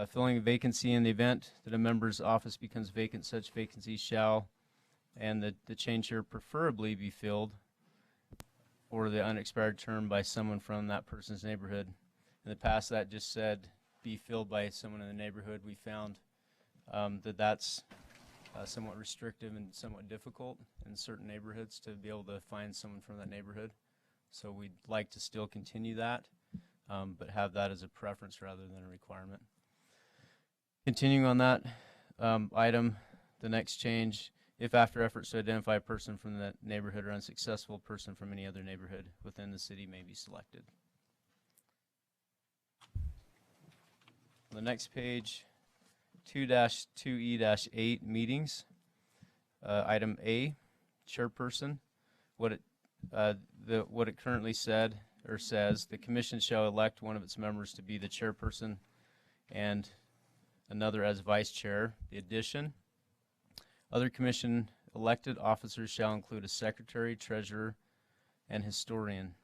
Filling a vacancy in the event that a member's office becomes vacant, such vacancy shall, and the change here, preferably be filled or the unexpired term by someone from that person's neighborhood. In the past, that just said be filled by someone in the neighborhood. We found that that's somewhat restrictive and somewhat difficult in certain neighborhoods to be able to find someone from that neighborhood. So we'd like to still continue that, but have that as a preference rather than a requirement. Continuing on that item, the next change, if after efforts to identify a person from that neighborhood are unsuccessful, a person from any other neighborhood within the city may be selected. On the next page, 2-2E-8 meetings. Item A, chairperson. What it currently said or says, the commission shall elect one of its members to be the chairperson and another as vice chair. The addition, other commission elected officers shall include a secretary, treasurer, and historian.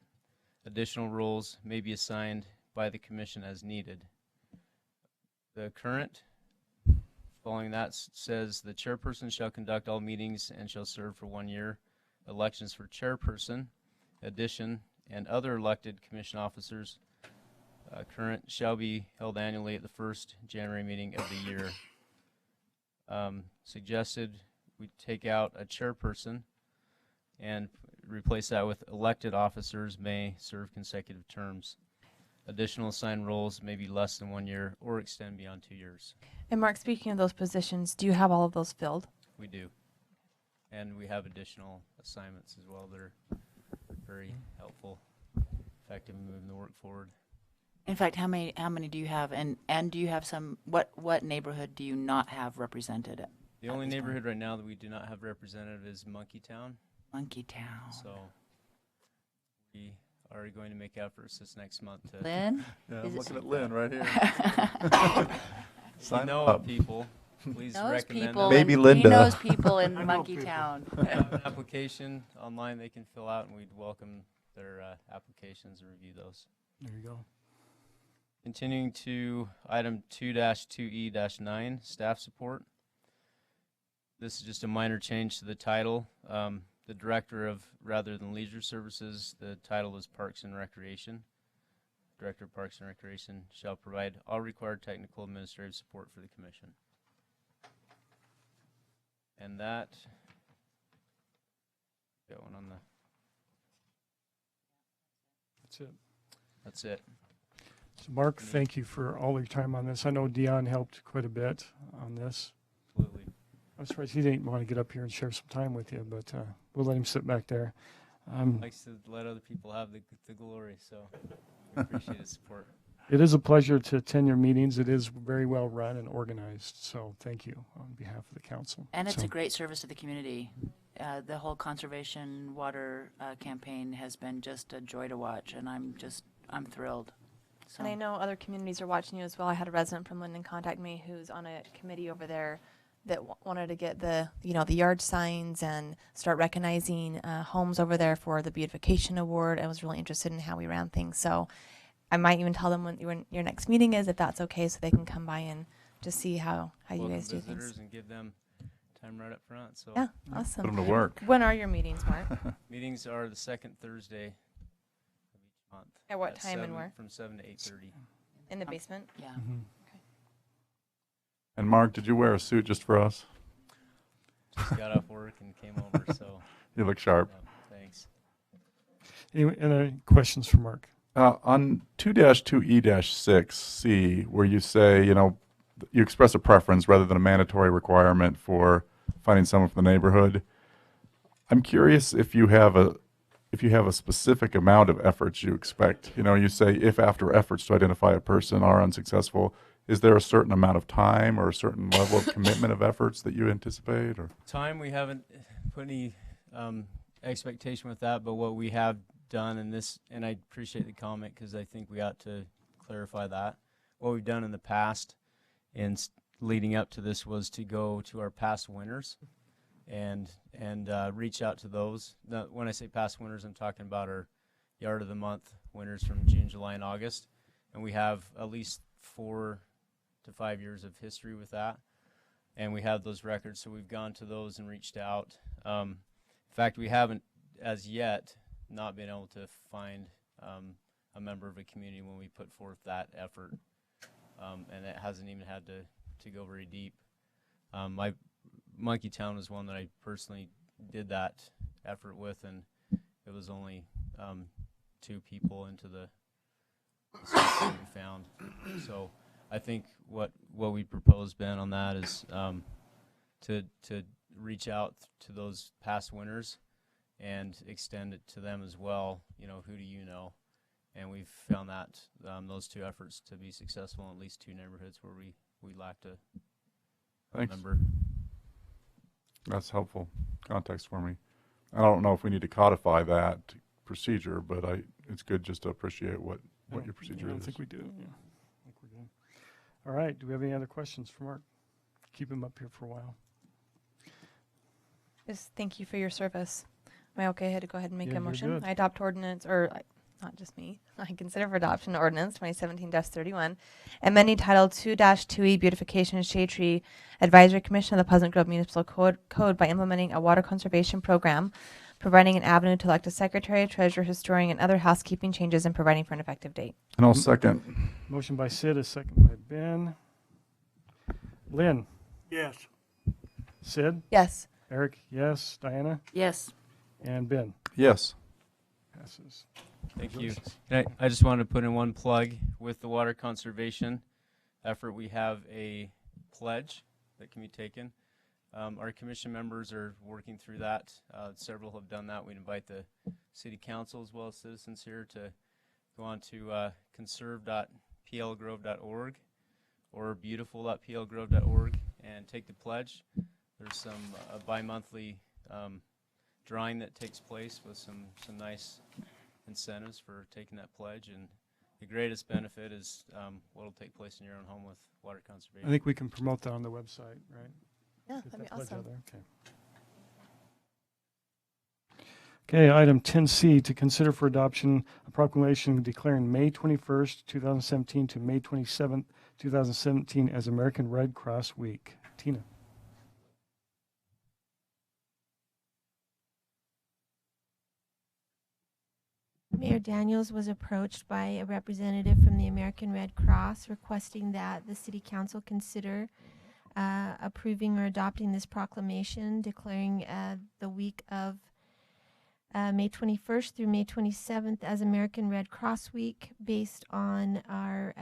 Additional roles may be assigned by the commission as needed. The current, following that, says the chairperson shall conduct all meetings and shall serve for 1 year. Elections for chairperson, addition, and other elected commission officers current shall be held annually at the first January meeting of the year. Suggested we take out a chairperson and replace that with elected officers may serve consecutive terms. Additional assigned roles may be less than 1 year or extend beyond 2 years. And Mark, speaking of those positions, do you have all of those filled? We do. And we have additional assignments as well that are very helpful, effective in moving the work forward. In fact, how many do you have, and do you have some, what neighborhood do you not have represented? The only neighborhood right now that we do not have represented is Monkeytown. Monkeytown. So we are going to make efforts this next month to Lynn? Yeah, I'm looking at Lynn right here. Sign up, people. Please recommend them. Maybe Linda. He knows people in Monkeytown. We have an application online they can fill out, and we'd welcome their applications and review those. There you go. Continuing to item 2-2E-9, staff support. This is just a minor change to the title. The director of, rather than leisure services, the title is Parks and Recreation. Director of Parks and Recreation shall provide all required technical administrative support for the commission. And that, got one on the, That's it. That's it. So Mark, thank you for all your time on this. I know Dion helped quite a bit on this. Absolutely. I'm surprised he didn't want to get up here and share some time with you, but we'll let him sit back there. Likes to let other people have the glory, so we appreciate his support. It is a pleasure to attend your meetings. It is very well run and organized, so thank you on behalf of the council. And it's So- a great service to the community. The whole conservation water campaign has been just a joy to watch, and I'm thrilled. So. And I know other communities are watching you as well. I had a resident from Linden contact me who's on a committee over there that wanted to get the yard signs and start recognizing homes over there for the beautification award. I was really interested in how we ran things, so I might even tell them when your next meeting is, if that's okay, so they can come by and just see how you guys do things. Visitors and give them time right up front. So Yeah, awesome. Put 'em to work. When are your meetings, Mark? Meetings are the second Thursday of each month. At what time and 7 where? From 7 to 8:30. In the basement? Yeah. And Mark, did you wear a suit just for us? Just got off work and came over, so. You look sharp. Yeah, thanks. Any other questions for Mark? On 2-2E-6C, where you say, you express a preference rather than a mandatory requirement for finding someone from the neighborhood. I'm curious if you have a specific amount of efforts you expect. You know, you say if after efforts to identify a person are unsuccessful, is there a certain amount of time or a certain level of commitment of efforts that you anticipate? Or Time, we haven't put any expectation with that, but what we have done in this, and I appreciate the comment because I think we ought to clarify that. What we've done in the past and leading up to this was to go to our past winners and reach out to those. Now, when I say past winners, I'm talking about our Yard of the Month winners from June, July, and August. And we have at least 4 to 5 years of history with that. And we have those records, so we've gone to those and reached out. In fact, we haven't, as yet, not been able to find a member of a community when we put forth that effort. And it hasn't even had to go very deep. My Monkey Town was one that I personally did that effort with, and it was only 2 people into the space that we found. So I think what we propose, Ben, on that is to reach out to those past winners and extend it to them as well. You know, who do you know? And we've found that those 2 efforts to be successful in at least 2 neighborhoods where we lacked a member. That's helpful context for me. I don't know if we need to codify that procedure, but it's good just to appreciate what your procedure is. I don't think we do. Yeah. I think we're good. All right. Do we have any other questions for Mark? Keep him up here for a while. Just thank you for your service. Am I okay ahead to go ahead and make Yeah, a you're motion? good. I adopt ordinance, not just me, I consider for adoption ordinance 2017-31, amending Title 2-2E Beautification Shade Tree Advisory Commission of the Pleasant Grove Municipal Code by implementing a water conservation program, providing an avenue to elect a secretary, treasurer, historian, and other housekeeping changes, and providing for an effective date. And I'll second. Motion by Sid, a second by Ben. Lynn? Yes. Sid? Yes. Eric, yes. Diana? Yes. And Ben? Yes. Passes. Thank you. And I just wanted to put in one plug with the water conservation effort. We have a pledge that can be taken. Our commission members are working through that. Several have done that. We'd invite the city council as well as citizens here to go on to conserve.plgrove.org or beautiful.plgrove.org and take the pledge. There's some bi-monthly drawing that takes place with some nice incentives for taking that pledge, and the greatest benefit is what will take place in your own home with water conservation. I think we can promote that on the website, right? Yeah, Get that'd be that pledge out awesome. there. Okay, item 10C, to consider for adoption a proclamation declaring May 21st, 2017 to May 27th, 2017 as American Red Cross Week. Tina. Mayor Daniels was approached by a representative from the American Red Cross requesting that the City Council consider approving or adopting this proclamation declaring the week of May 21st through May 27th as American Red Cross Week based on our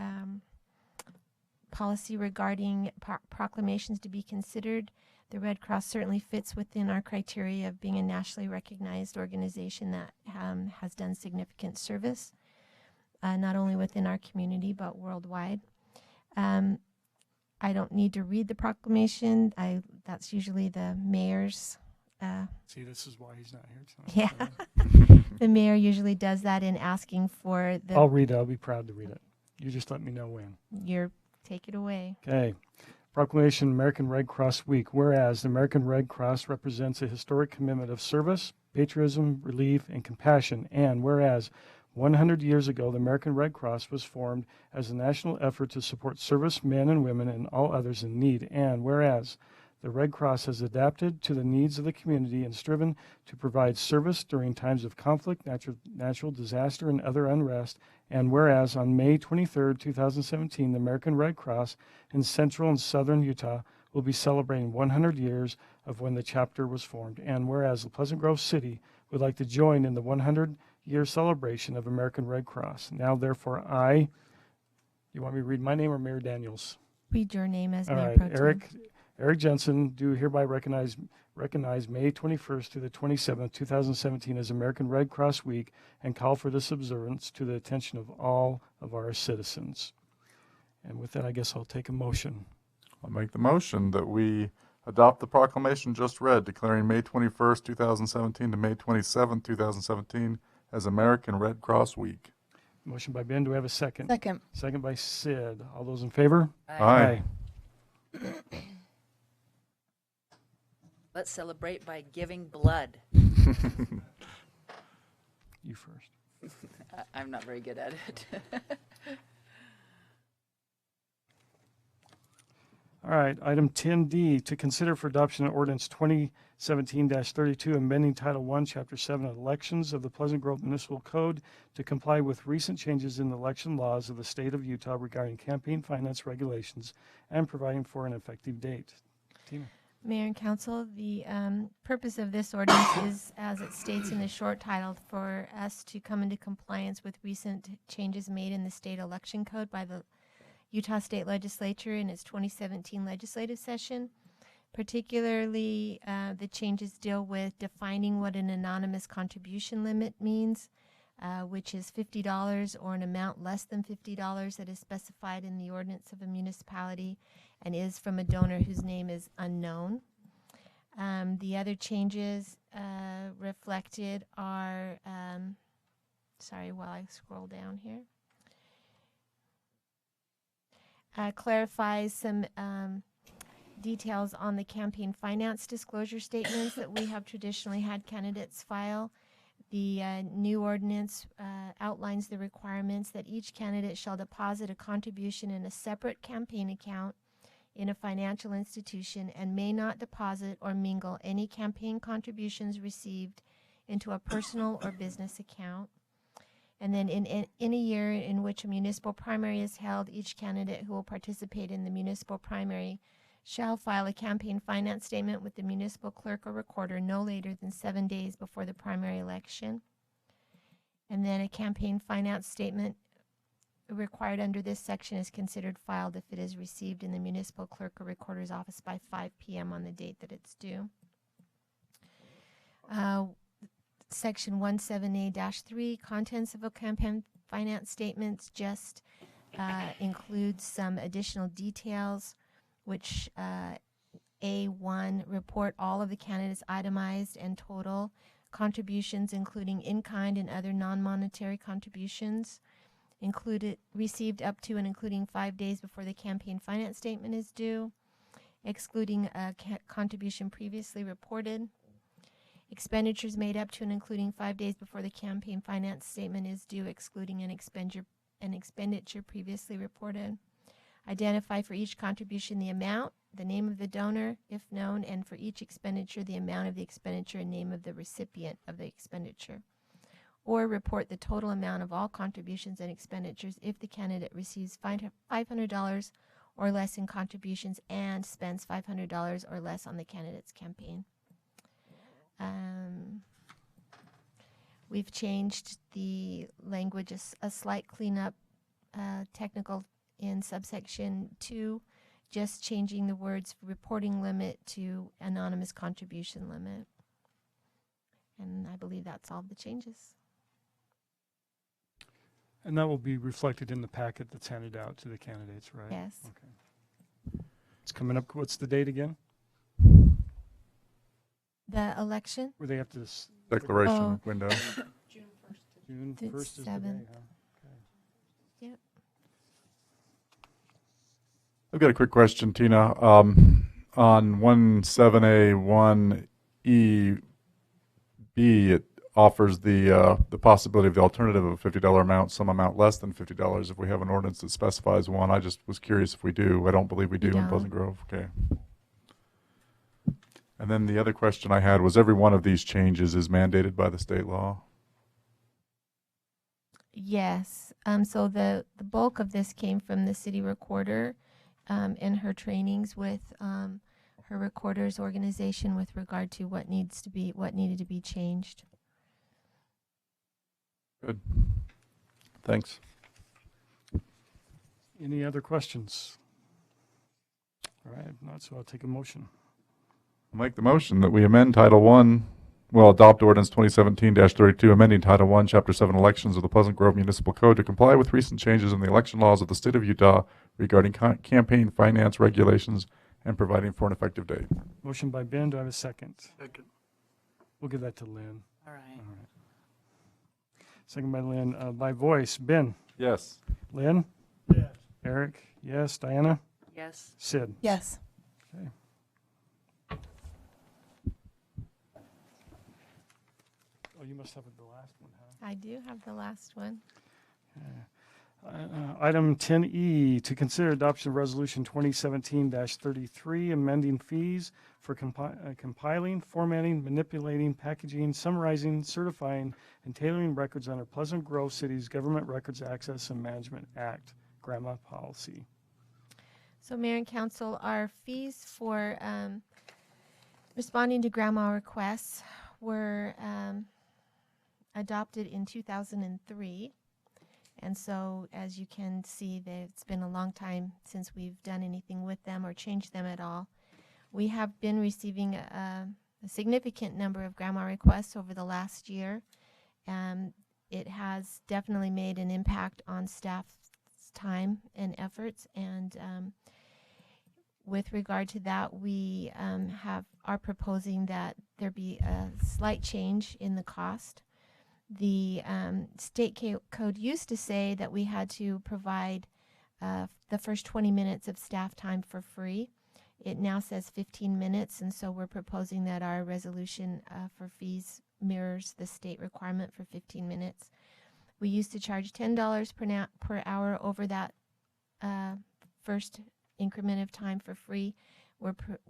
policy regarding proclamations to be considered. The Red Cross certainly fits within our criteria of being a nationally recognized organization that has done significant service, not only within our community but worldwide. I don't need to read the proclamation. That's usually the mayor's. See, this is why he's not here tonight. Yeah, the mayor usually does that in asking for the. I'll read it. I'll be proud to read it. You just let me know when. Take it away. Okay. Proclamation American Red Cross Week. Whereas the American Red Cross represents a historic commitment of service, patriotism, relief, and compassion. And whereas 100 years ago, the American Red Cross was formed as a national effort to support service men and women and all others in need. And whereas the Red Cross has adapted to the needs of the community and striven to provide service during times of conflict, natural disaster, and other unrest. And whereas on May 23, 2017, the American Red Cross in central and southern Utah will be celebrating 100 years of when the chapter was formed. And whereas the Pleasant Grove City would like to join in the 100-year celebration of American Red Cross. Now, therefore, you want me to read my name or Mayor Daniels? Read your name as All Mayor right, Pro Tem. Eric Jensen, do hereby recognize May 21st to the 27th, 2017 as American Red Cross Week and call for this observance to the attention of all of our citizens. And with that, I guess I'll take a motion. I'll make the motion that we adopt the proclamation just read declaring May 21st, 2017 to May 27th, 2017 as American Red Cross Week. Motion by Ben, do we have a second? Second. Second by Sid. All those in favor? Aye. Let's celebrate by giving blood. You first. I'm not very good at it. All right, item 10D, to consider for adoption an ordinance 2017-32, amending Title I, Chapter 7, Elections of the Pleasant Grove Municipal Code to comply with recent changes in the election laws of the state of Utah regarding campaign finance regulations and providing for an effective date. Tina. Mayor and Council, the purpose of this ordinance is, as it states in the short title, for us to come into compliance with recent changes made in the state election code by the Utah State Legislature in its 2017 legislative session. Particularly, the changes deal with defining what an anonymous contribution limit means, which is $50 or an amount less than $50 that is specified in the ordinance of a municipality and is from a donor whose name is unknown. The other changes reflected are, sorry, while I scroll down here, clarifies some details on the campaign finance disclosure statements that we have traditionally had candidates file. The new ordinance outlines the requirements that each candidate shall deposit a contribution in a separate campaign account in a financial institution and may not deposit or mingle any campaign contributions received into a personal or business account. And then in a year in which a municipal primary is held, each candidate who will participate in the municipal primary shall file a campaign finance statement with the municipal clerk or recorder no later than 7 days before the primary election. And then a campaign finance statement required under this section is considered filed if it is received in the municipal clerk or recorder's office by 5 p.m. on the date that it's due. Section 17A-3, contents of a campaign finance statements just includes some additional details, which A1, report all of the candidates' itemized and total contributions, including in-kind and other non-monetary contributions, received up to and including 5 days before the campaign finance statement is due, excluding a contribution previously reported. Expenditures made up to and including 5 days before the campaign finance statement is due, excluding an expenditure previously reported. Identify for each contribution the amount, the name of the donor, if known, and for each expenditure the amount of the expenditure and name of the recipient of the expenditure. Or report the total amount of all contributions and expenditures if the candidate receives $500 or less in contributions and spends $500 or less on the candidate's campaign. We've changed the language, a slight cleanup, technical in subsection 2, just changing the words reporting limit to anonymous contribution limit. And I believe that's all the changes. And that will be reflected in the packet that's handed out to the candidates, right? Yes. Okay. It's coming up. What's the date again? The election? Where they have to... Declaration window. June 1st is the day, 7th. huh? Yep. I've got a quick question, Tina. On 17A1EB, it offers the possibility of the alternative of a $50 amount, some amount less than $50 if we have an ordinance that specifies one. I just was curious if we do. I don't believe we do in Pleasant Grove. Okay. And then the other question I had was, every one of these changes is mandated by the state law? Yes. So the bulk of this came from the city recorder in her trainings with her recorder's organization with regard to what needed to be changed. Good. Thanks. Any other questions? All right, if not, so I'll take a motion. I'll make the motion that we amend Title I, well, adopt ordinance 2017-32, amending Title I, Chapter 7, elections of the Pleasant Grove Municipal Code to comply with recent changes in the election laws of the state of Utah regarding campaign finance regulations and providing for an effective date. Motion by Ben, do I have a second? Second. We'll give that to Lynn. All right. All right. Second by Lynn. By voice, Ben? Yes. Lynn? Yes. Eric? Yes. Diana? Yes. Sid? Yes. Okay. Oh, you must have the last one, huh? I do have the last one. Item 10E, to consider adoption of Resolution 2017-33, amending fees for compiling, formatting, manipulating, packaging, summarizing, certifying, and tailoring records under Pleasant Grove City's Government Records Access and Management Act, GRAMA policy. So Mayor and Council, our fees for responding to grandma requests were adopted in 2003. And so, as you can see, it's been a long time since we've done anything with them or changed them at all. We have been receiving a significant number of grandma requests over the last year. It has definitely made an impact on staff's time and efforts. And with regard to that, we are proposing that there be a slight change in the cost. The state code used to say that we had to provide the first 20 minutes of staff time for free. It now says 15 minutes, and so we're proposing that our resolution for fees mirrors the state requirement for 15 minutes. We used to charge $10 per hour over that first increment of time for free.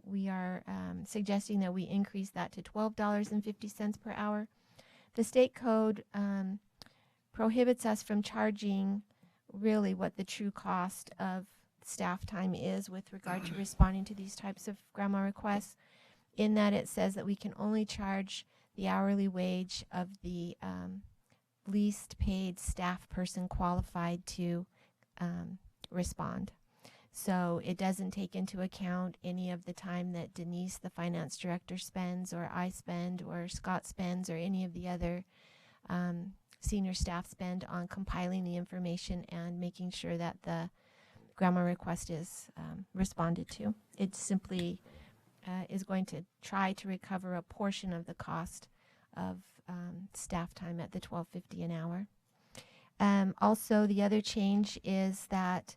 We are suggesting that we increase that to $12.50 per hour. The state code prohibits us from charging really what the true cost of staff time is with regard to responding to these types of grandma requests, in that it says that we can only charge the hourly wage of the least paid staff person qualified to respond. So it doesn't take into account any of the time that Denise, the finance director, spends, or I spend, or Scott spends, or any of the other senior staff spend on compiling the information and making sure that the grandma request is responded to. It simply is going to try to recover a portion of the cost of staff time at the $12.50 an hour. Also, the other change is that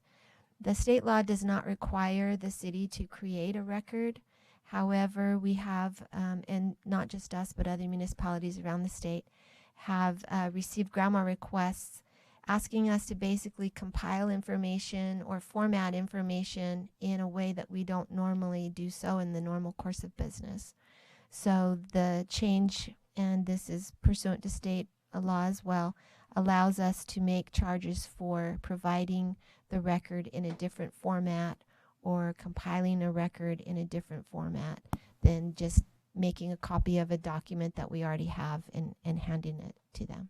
the state law does not require the city to create a record. However, we have, and not just us, but other municipalities around the state, have received grandma requests asking us to basically compile information or format information in a way that we don't normally do so in the normal course of business. So the change, and this is pursuant to state law as well, allows us to make charges for providing the record in a different format or compiling a record in a different format than just making a copy of a document that we already have and handing it to them.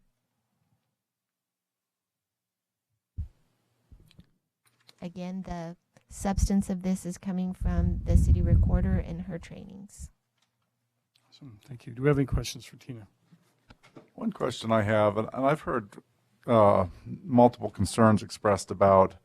Again, the substance of this is coming from the city recorder and her trainings. Awesome, thank you. Do we have any questions for Tina? One question I have, and I've heard multiple concerns expressed about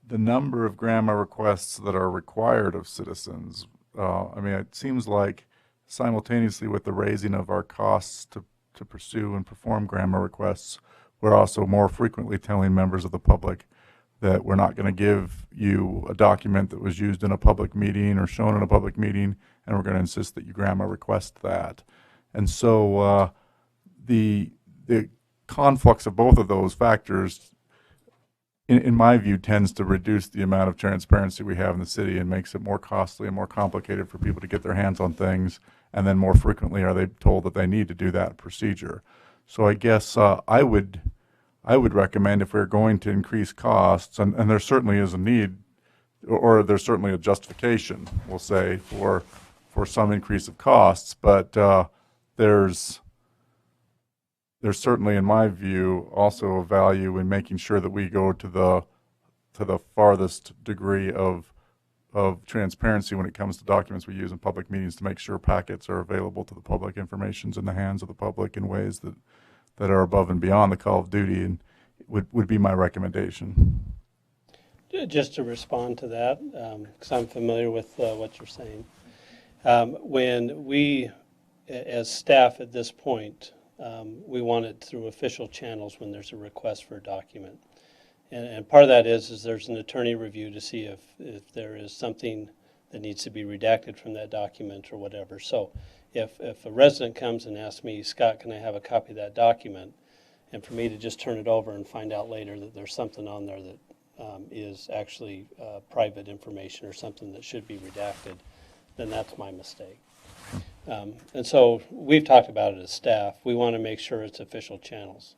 the number of grandma requests that are required of citizens. I mean, it seems like simultaneously with the raising of our costs to pursue and perform grandma requests, we're also more frequently telling members of the public that we're not going to give you a document that was used in a public meeting or shown in a public meeting, and we're going to insist that you grandma request that. And so the conflux of both of those factors, in my view, tends to reduce the amount of transparency we have in the city and makes it more costly and more complicated for people to get their hands on things, and then more frequently are they told that they need to do that procedure. So I guess I would recommend, if we're going to increase costs, and there certainly is a need, or there's certainly a justification, we'll say, for some increase of costs, but there's certainly, in my view, also a value in making sure that we go to the farthest degree of of transparency when it comes to documents we use in public meetings to make sure packets are available to the public, information's in the hands of the public in ways that are above and beyond the call of duty, and would be my recommendation. Just to respond to that, because I'm familiar with what you're saying. When we, as staff at this point, we want it through official channels when there's a request for a document. And part of that is there's an attorney review to see if there is something that needs to be redacted from that document or whatever. So if a resident comes and asks me, Scott, can I have a copy of that document? And for me to just turn it over and find out later that there's something on there that is actually private information or something that should be redacted, then that's my mistake. And so we've talked about it as staff. We want to make sure it's official channels.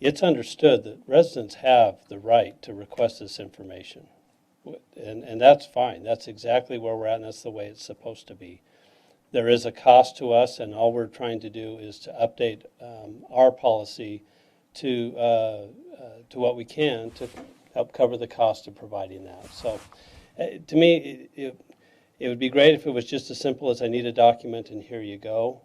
It's understood that residents have the right to request this information. And that's fine. That's exactly where we're at, and that's the way it's supposed to be. There is a cost to us, and all we're trying to do is to update our policy to what we can to help cover the cost of providing that. So to me, it would be great if it was just as simple as I need a document and here you go.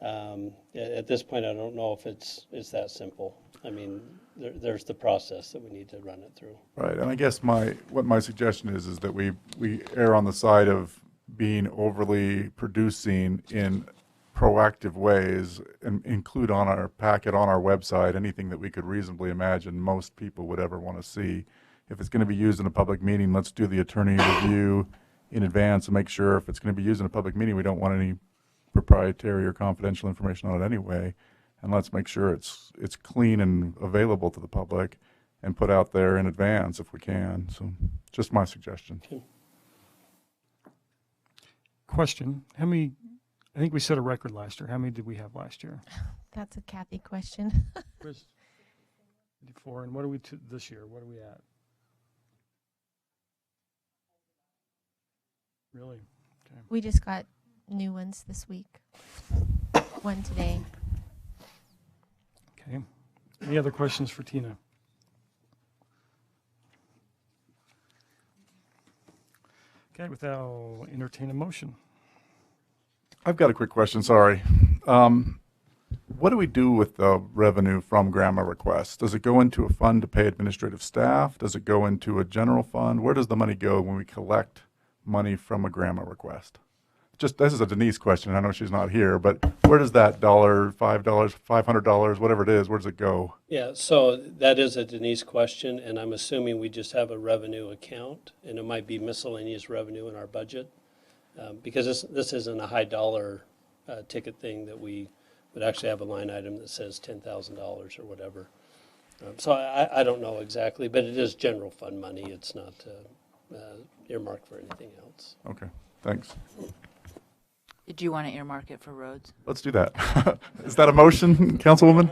At this point, I don't know if it's that simple. I mean, there's the process that we need to run it through. Right, and I guess what my suggestion is that we err on the side of being overly producing in proactive ways and include on our packet, on our website, anything that we could reasonably imagine most people would ever want to see. If it's going to be used in a public meeting, let's do the attorney review in advance and make sure if it's going to be used in a public meeting, we don't want any proprietary or confidential information on it anyway. And let's make sure it's clean and available to the public and put out there in advance if we can. So just my suggestion. Okay. Question, I think we set a record last year. How many did we have last year? That's a Kathy question. 54, and what are we this year? What are we at? Really? Okay. We just got new ones this week. One today. Okay. Any other questions for Tina? Okay, with that, I'll entertain a motion. I've got a quick question, sorry. What do we do with the revenue from grandma requests? Does it go into a fund to pay administrative staff? Does it go into a general fund? Where does the money go when we collect money from a grandma request? Just, this is a Denise question. I know she's not here, but where does that $5, $500, whatever it is, where does it go? Yeah, so that is a Denise question, and I'm assuming we just have a revenue account, and it might be miscellaneous revenue in our budget, because this isn't a high dollar ticket thing that we would actually have a line item that says $10,000 or whatever. So I don't know exactly, but it is general fund money. It's not earmarked for anything else. Okay, thanks. Did you want to earmark it for roads? Let's do that. Is that a motion, Councilwoman?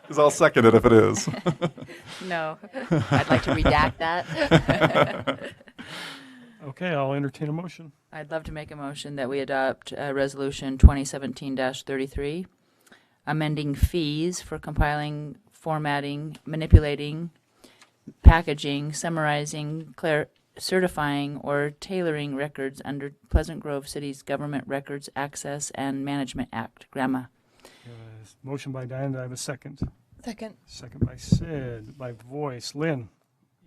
Because I'll second it if it is. No, I'd like to redact that. Okay, I'll entertain a motion. I'd love to make a motion that we adopt Resolution 2017-33, amending fees for compiling, formatting, manipulating, packaging, summarizing, certifying, or tailoring records under Pleasant Grove City's Government Records Access and Management Act, GRAMA. Motion by Diane, do I have a second? Second. Second by Sid, by voice. Lynn?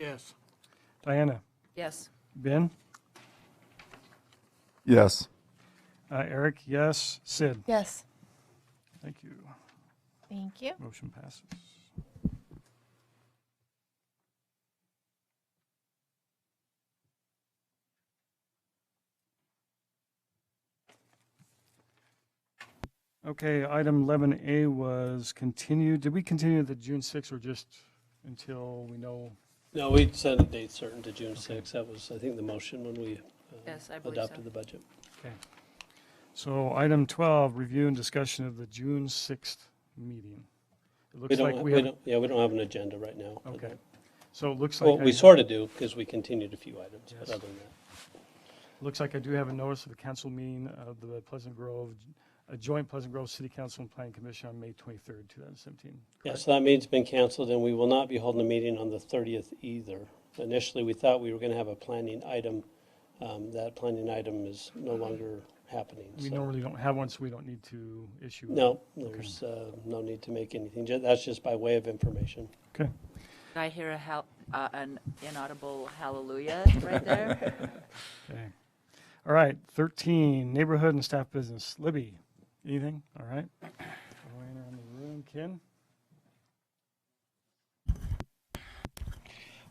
Yes. Diana? Yes. Ben? Yes. Eric, yes. Sid? Yes. Thank you. Thank you. Motion passes. Okay, item 11A was continued. Did we continue the June 6th or just until we know? No, we set a date certain to June 6th. That was, I think, the motion when we Yes, I believe adopted so. the budget. Okay. So item 12, review and discussion of the June 6th meeting. It looks like we have. We don't have an agenda right now. Okay. So it looks like. Well, we sort of do because we continued a few items, but Yes. other than that. Looks like I do have a notice of a council meeting of the Pleasant Grove, a joint Pleasant Grove City Council and Planning Commission on May 23rd, 2017. Yeah, so that meeting's been canceled, and we will not be holding a meeting on the 30th either. Initially, we thought we were going to have a planning item that planning item is no longer happening. We so. normally don't have one, so we don't need to issue. No, there's no need to make anything. That's just by way of information. Okay. Did I hear an inaudible hallelujah right there? Okay. All right, 13, neighborhood and staff business. Libby, anything? All right. Going around the room. Ken?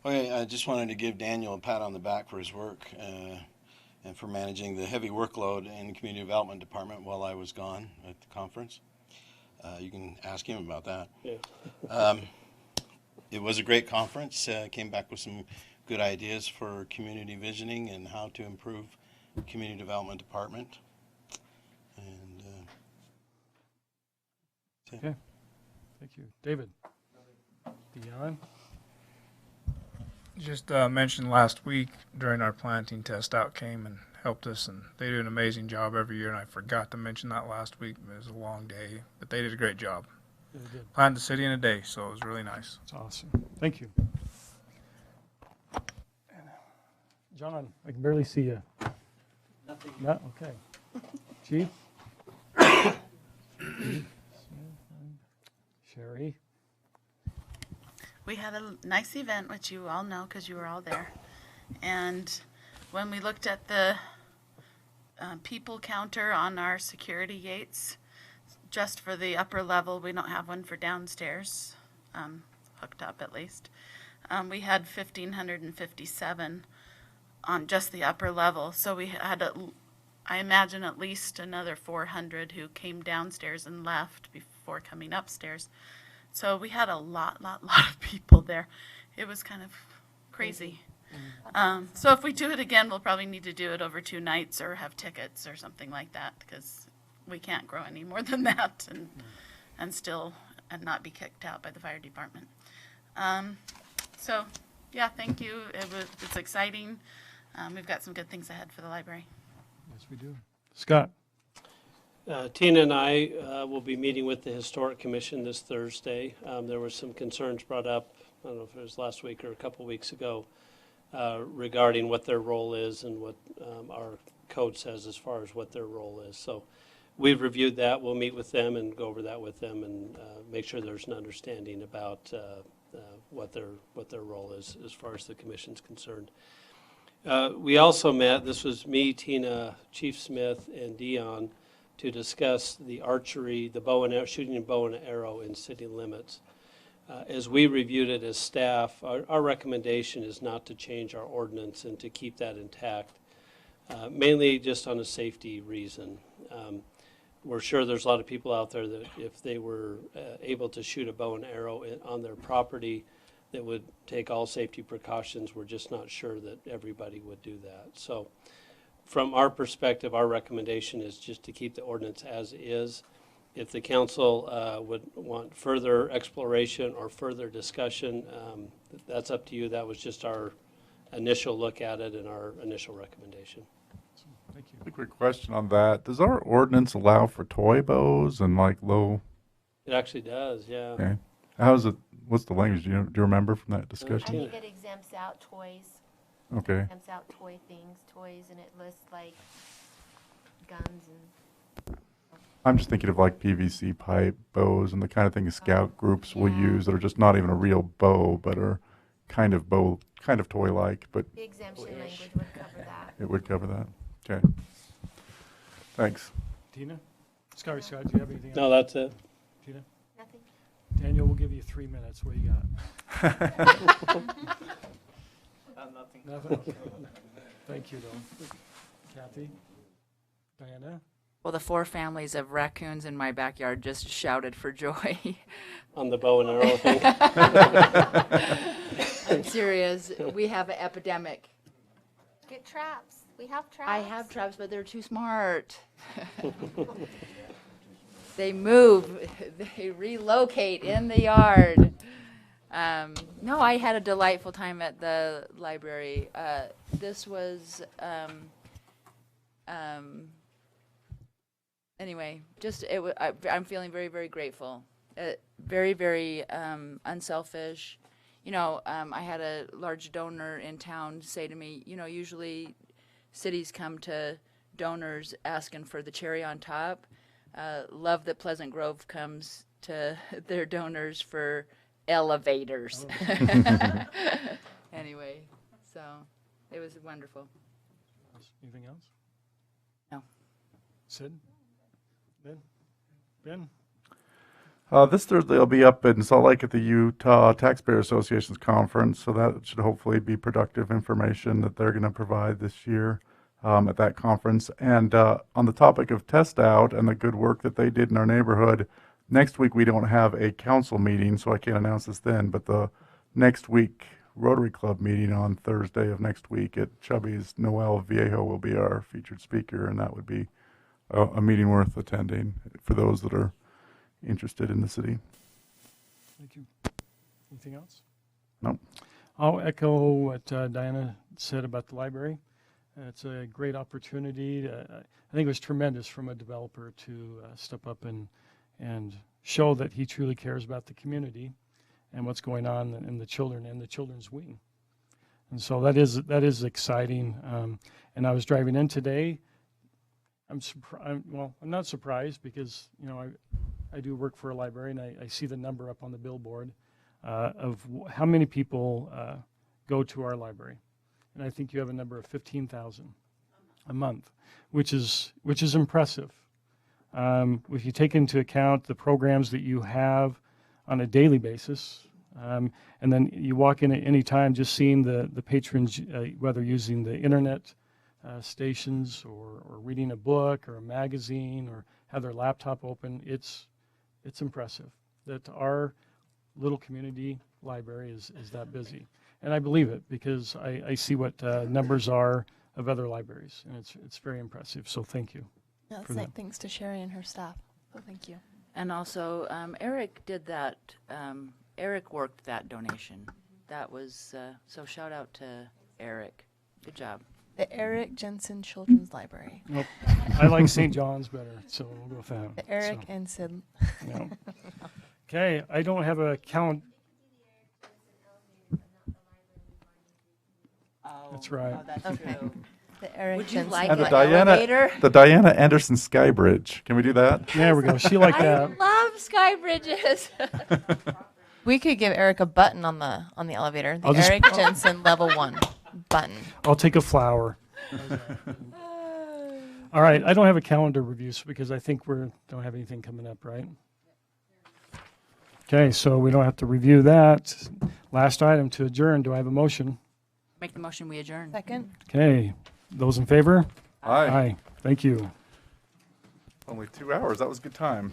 Okay, I just wanted to give Daniel a pat on the back for his work and for managing the heavy workload in the Community Development Department while I was gone at the conference. You can ask him about that. Yeah. It was a great conference. Came back with some good ideas for community visioning and how to improve the Community Development Department. And Okay. Thank you. David? Dion? Just mentioned last week during our planting test, Out came and helped us, and they do an amazing job every year, and I forgot to mention that last week. It was a long day, but they did a great job. Yeah, they did. Planted the city in a day, so it was really nice. That's awesome. Thank you. John, I can barely see you. Nothing. No? Okay. Chief? Sherry? We had a nice event, which you all know because you were all there. And when we looked at the people counter on our security gates, just for the upper level, we don't have one for downstairs, hooked up at least. We had 1,557 on just the upper level. So we had, I imagine, at least another 400 who came downstairs and left before coming upstairs. So we had a lot of people there. It was kind of crazy. So if we do it again, we'll probably need to do it over 2 nights or have tickets or something like that, because we can't grow any more than that and still not be kicked out by the fire department. So yeah, thank you. It's exciting. We've got some good things ahead for the library. Yes, we do. Scott? Tina and I will be meeting with the Historic Commission this Thursday. There were some concerns brought up, I don't know if it was last week or a couple weeks ago, regarding what their role is and what our code says as far as what their role is. So we've reviewed that. We'll meet with them and go over that with them and make sure there's an understanding about what their role is as far as the commission's concerned. We also met, this was me, Tina, Chief Smith, and Dion, to discuss the archery, the bow and arrow, shooting a bow and arrow in city limits. As we reviewed it as staff, our recommendation is not to change our ordinance and to keep that intact, mainly just on a safety reason. We're sure there's a lot of people out there that if they were able to shoot a bow and arrow on their property, that would take all safety precautions. We're just not sure that everybody would do that. So from our perspective, our recommendation is just to keep the ordinance as is. If the council would want further exploration or further discussion, that's up to you. That was just our initial look at it and our initial recommendation. Thank you. A quick question on that. Does our ordinance allow for toy bows and like low? It actually does, yeah. Okay. How's it? What's the language? Do you remember from that I discussion? think it exempts out toys. Okay. Exempts out toys, and it lists like guns and. I'm just thinking of like PVC pipe bows and the kind of thing scout groups will use that are just not even a real bow, but are kind of toy-like. But The exemption language would cover that. it would cover that. Okay. Thanks. Tina? Scott, do you have anything? No, else? that's it. Tina? Nothing. Daniel, we'll give you 3 minutes. What do you got? Nothing. Nothing? Okay. Thank you, though. Kathy? Diana? Well, the 4 families of raccoons in my backyard just shouted for joy. On the bow and arrow thing. I'm serious. We have an epidemic. Get traps. We have traps. I have traps, but they're too smart. They move. They relocate in the yard. No, I had a delightful time at the library. This was, anyway, just I'm feeling very, very grateful. Very, very unselfish. You know, I had a large donor in town say to me, you know, usually cities come to donors asking for the cherry on top. Love that Pleasant Grove comes to their donors for elevators. Anyway, so it was wonderful. Anything else? No. Sid? Ben? This Thursday I'll be up in Salt Lake at the Utah Taxpayer Association's conference, so that should hopefully be productive information that they're going to provide this year at that conference. And on the topic of Test Out and the good work that they did in our neighborhood, next week we don't have a council meeting, so I can't announce this then, but the next week Rotary Club meeting on Thursday of next week at Chubby's, Noel Viejo will be our featured speaker, and that would be a meeting worth attending for those that are interested in the city. Thank you. Anything else? No. I'll echo what Diana said about the library. It's a great opportunity. I think it was tremendous from a developer to step up and show that he truly cares about the community and what's going on in the children and the children's wing. And so that is exciting. And I was driving in today. I'm not surprised because, you know, I do work for a library, and I see the number up on the billboard of how many people go to our library. And I think you have a number of 15,000 a month, which is impressive. If you take into account the programs that you have on a daily basis, and then you walk in at any time just seeing the patrons, whether using the internet stations or reading a book or a magazine or have their laptop open, it's impressive that our little community library is that busy. And I believe it because I see what numbers are of other libraries, and it's very impressive. So thank you. Yeah, for that. thanks to Sherry and her staff. So thank you. And also, Eric did that. Eric worked that donation. That was, so shout out to Eric. Good job. The Eric Jensen Children's Library. Nope. I like St. John's better, so we'll go with that. The Eric So, and Sid. no. Okay, I don't have a count. That's right. Oh, that's Okay. true. The Eric Would you Jensen. like And an elevator? the Diana Anderson Sky Bridge. Can we do that? There we go. She liked that. Love sky bridges. We could give Eric a button on the elevator. The I'll just- Eric Jensen level 1 button. I'll take a flower. All right, I don't have a calendar review because I think don't have anything coming up, right? Okay, so we don't have to review that. Last item to adjourn. Do I have a motion? Make the motion, we adjourn. Second. Okay, those in favor? Aye. Aye. Thank you. Only 2 hours. That was a good time.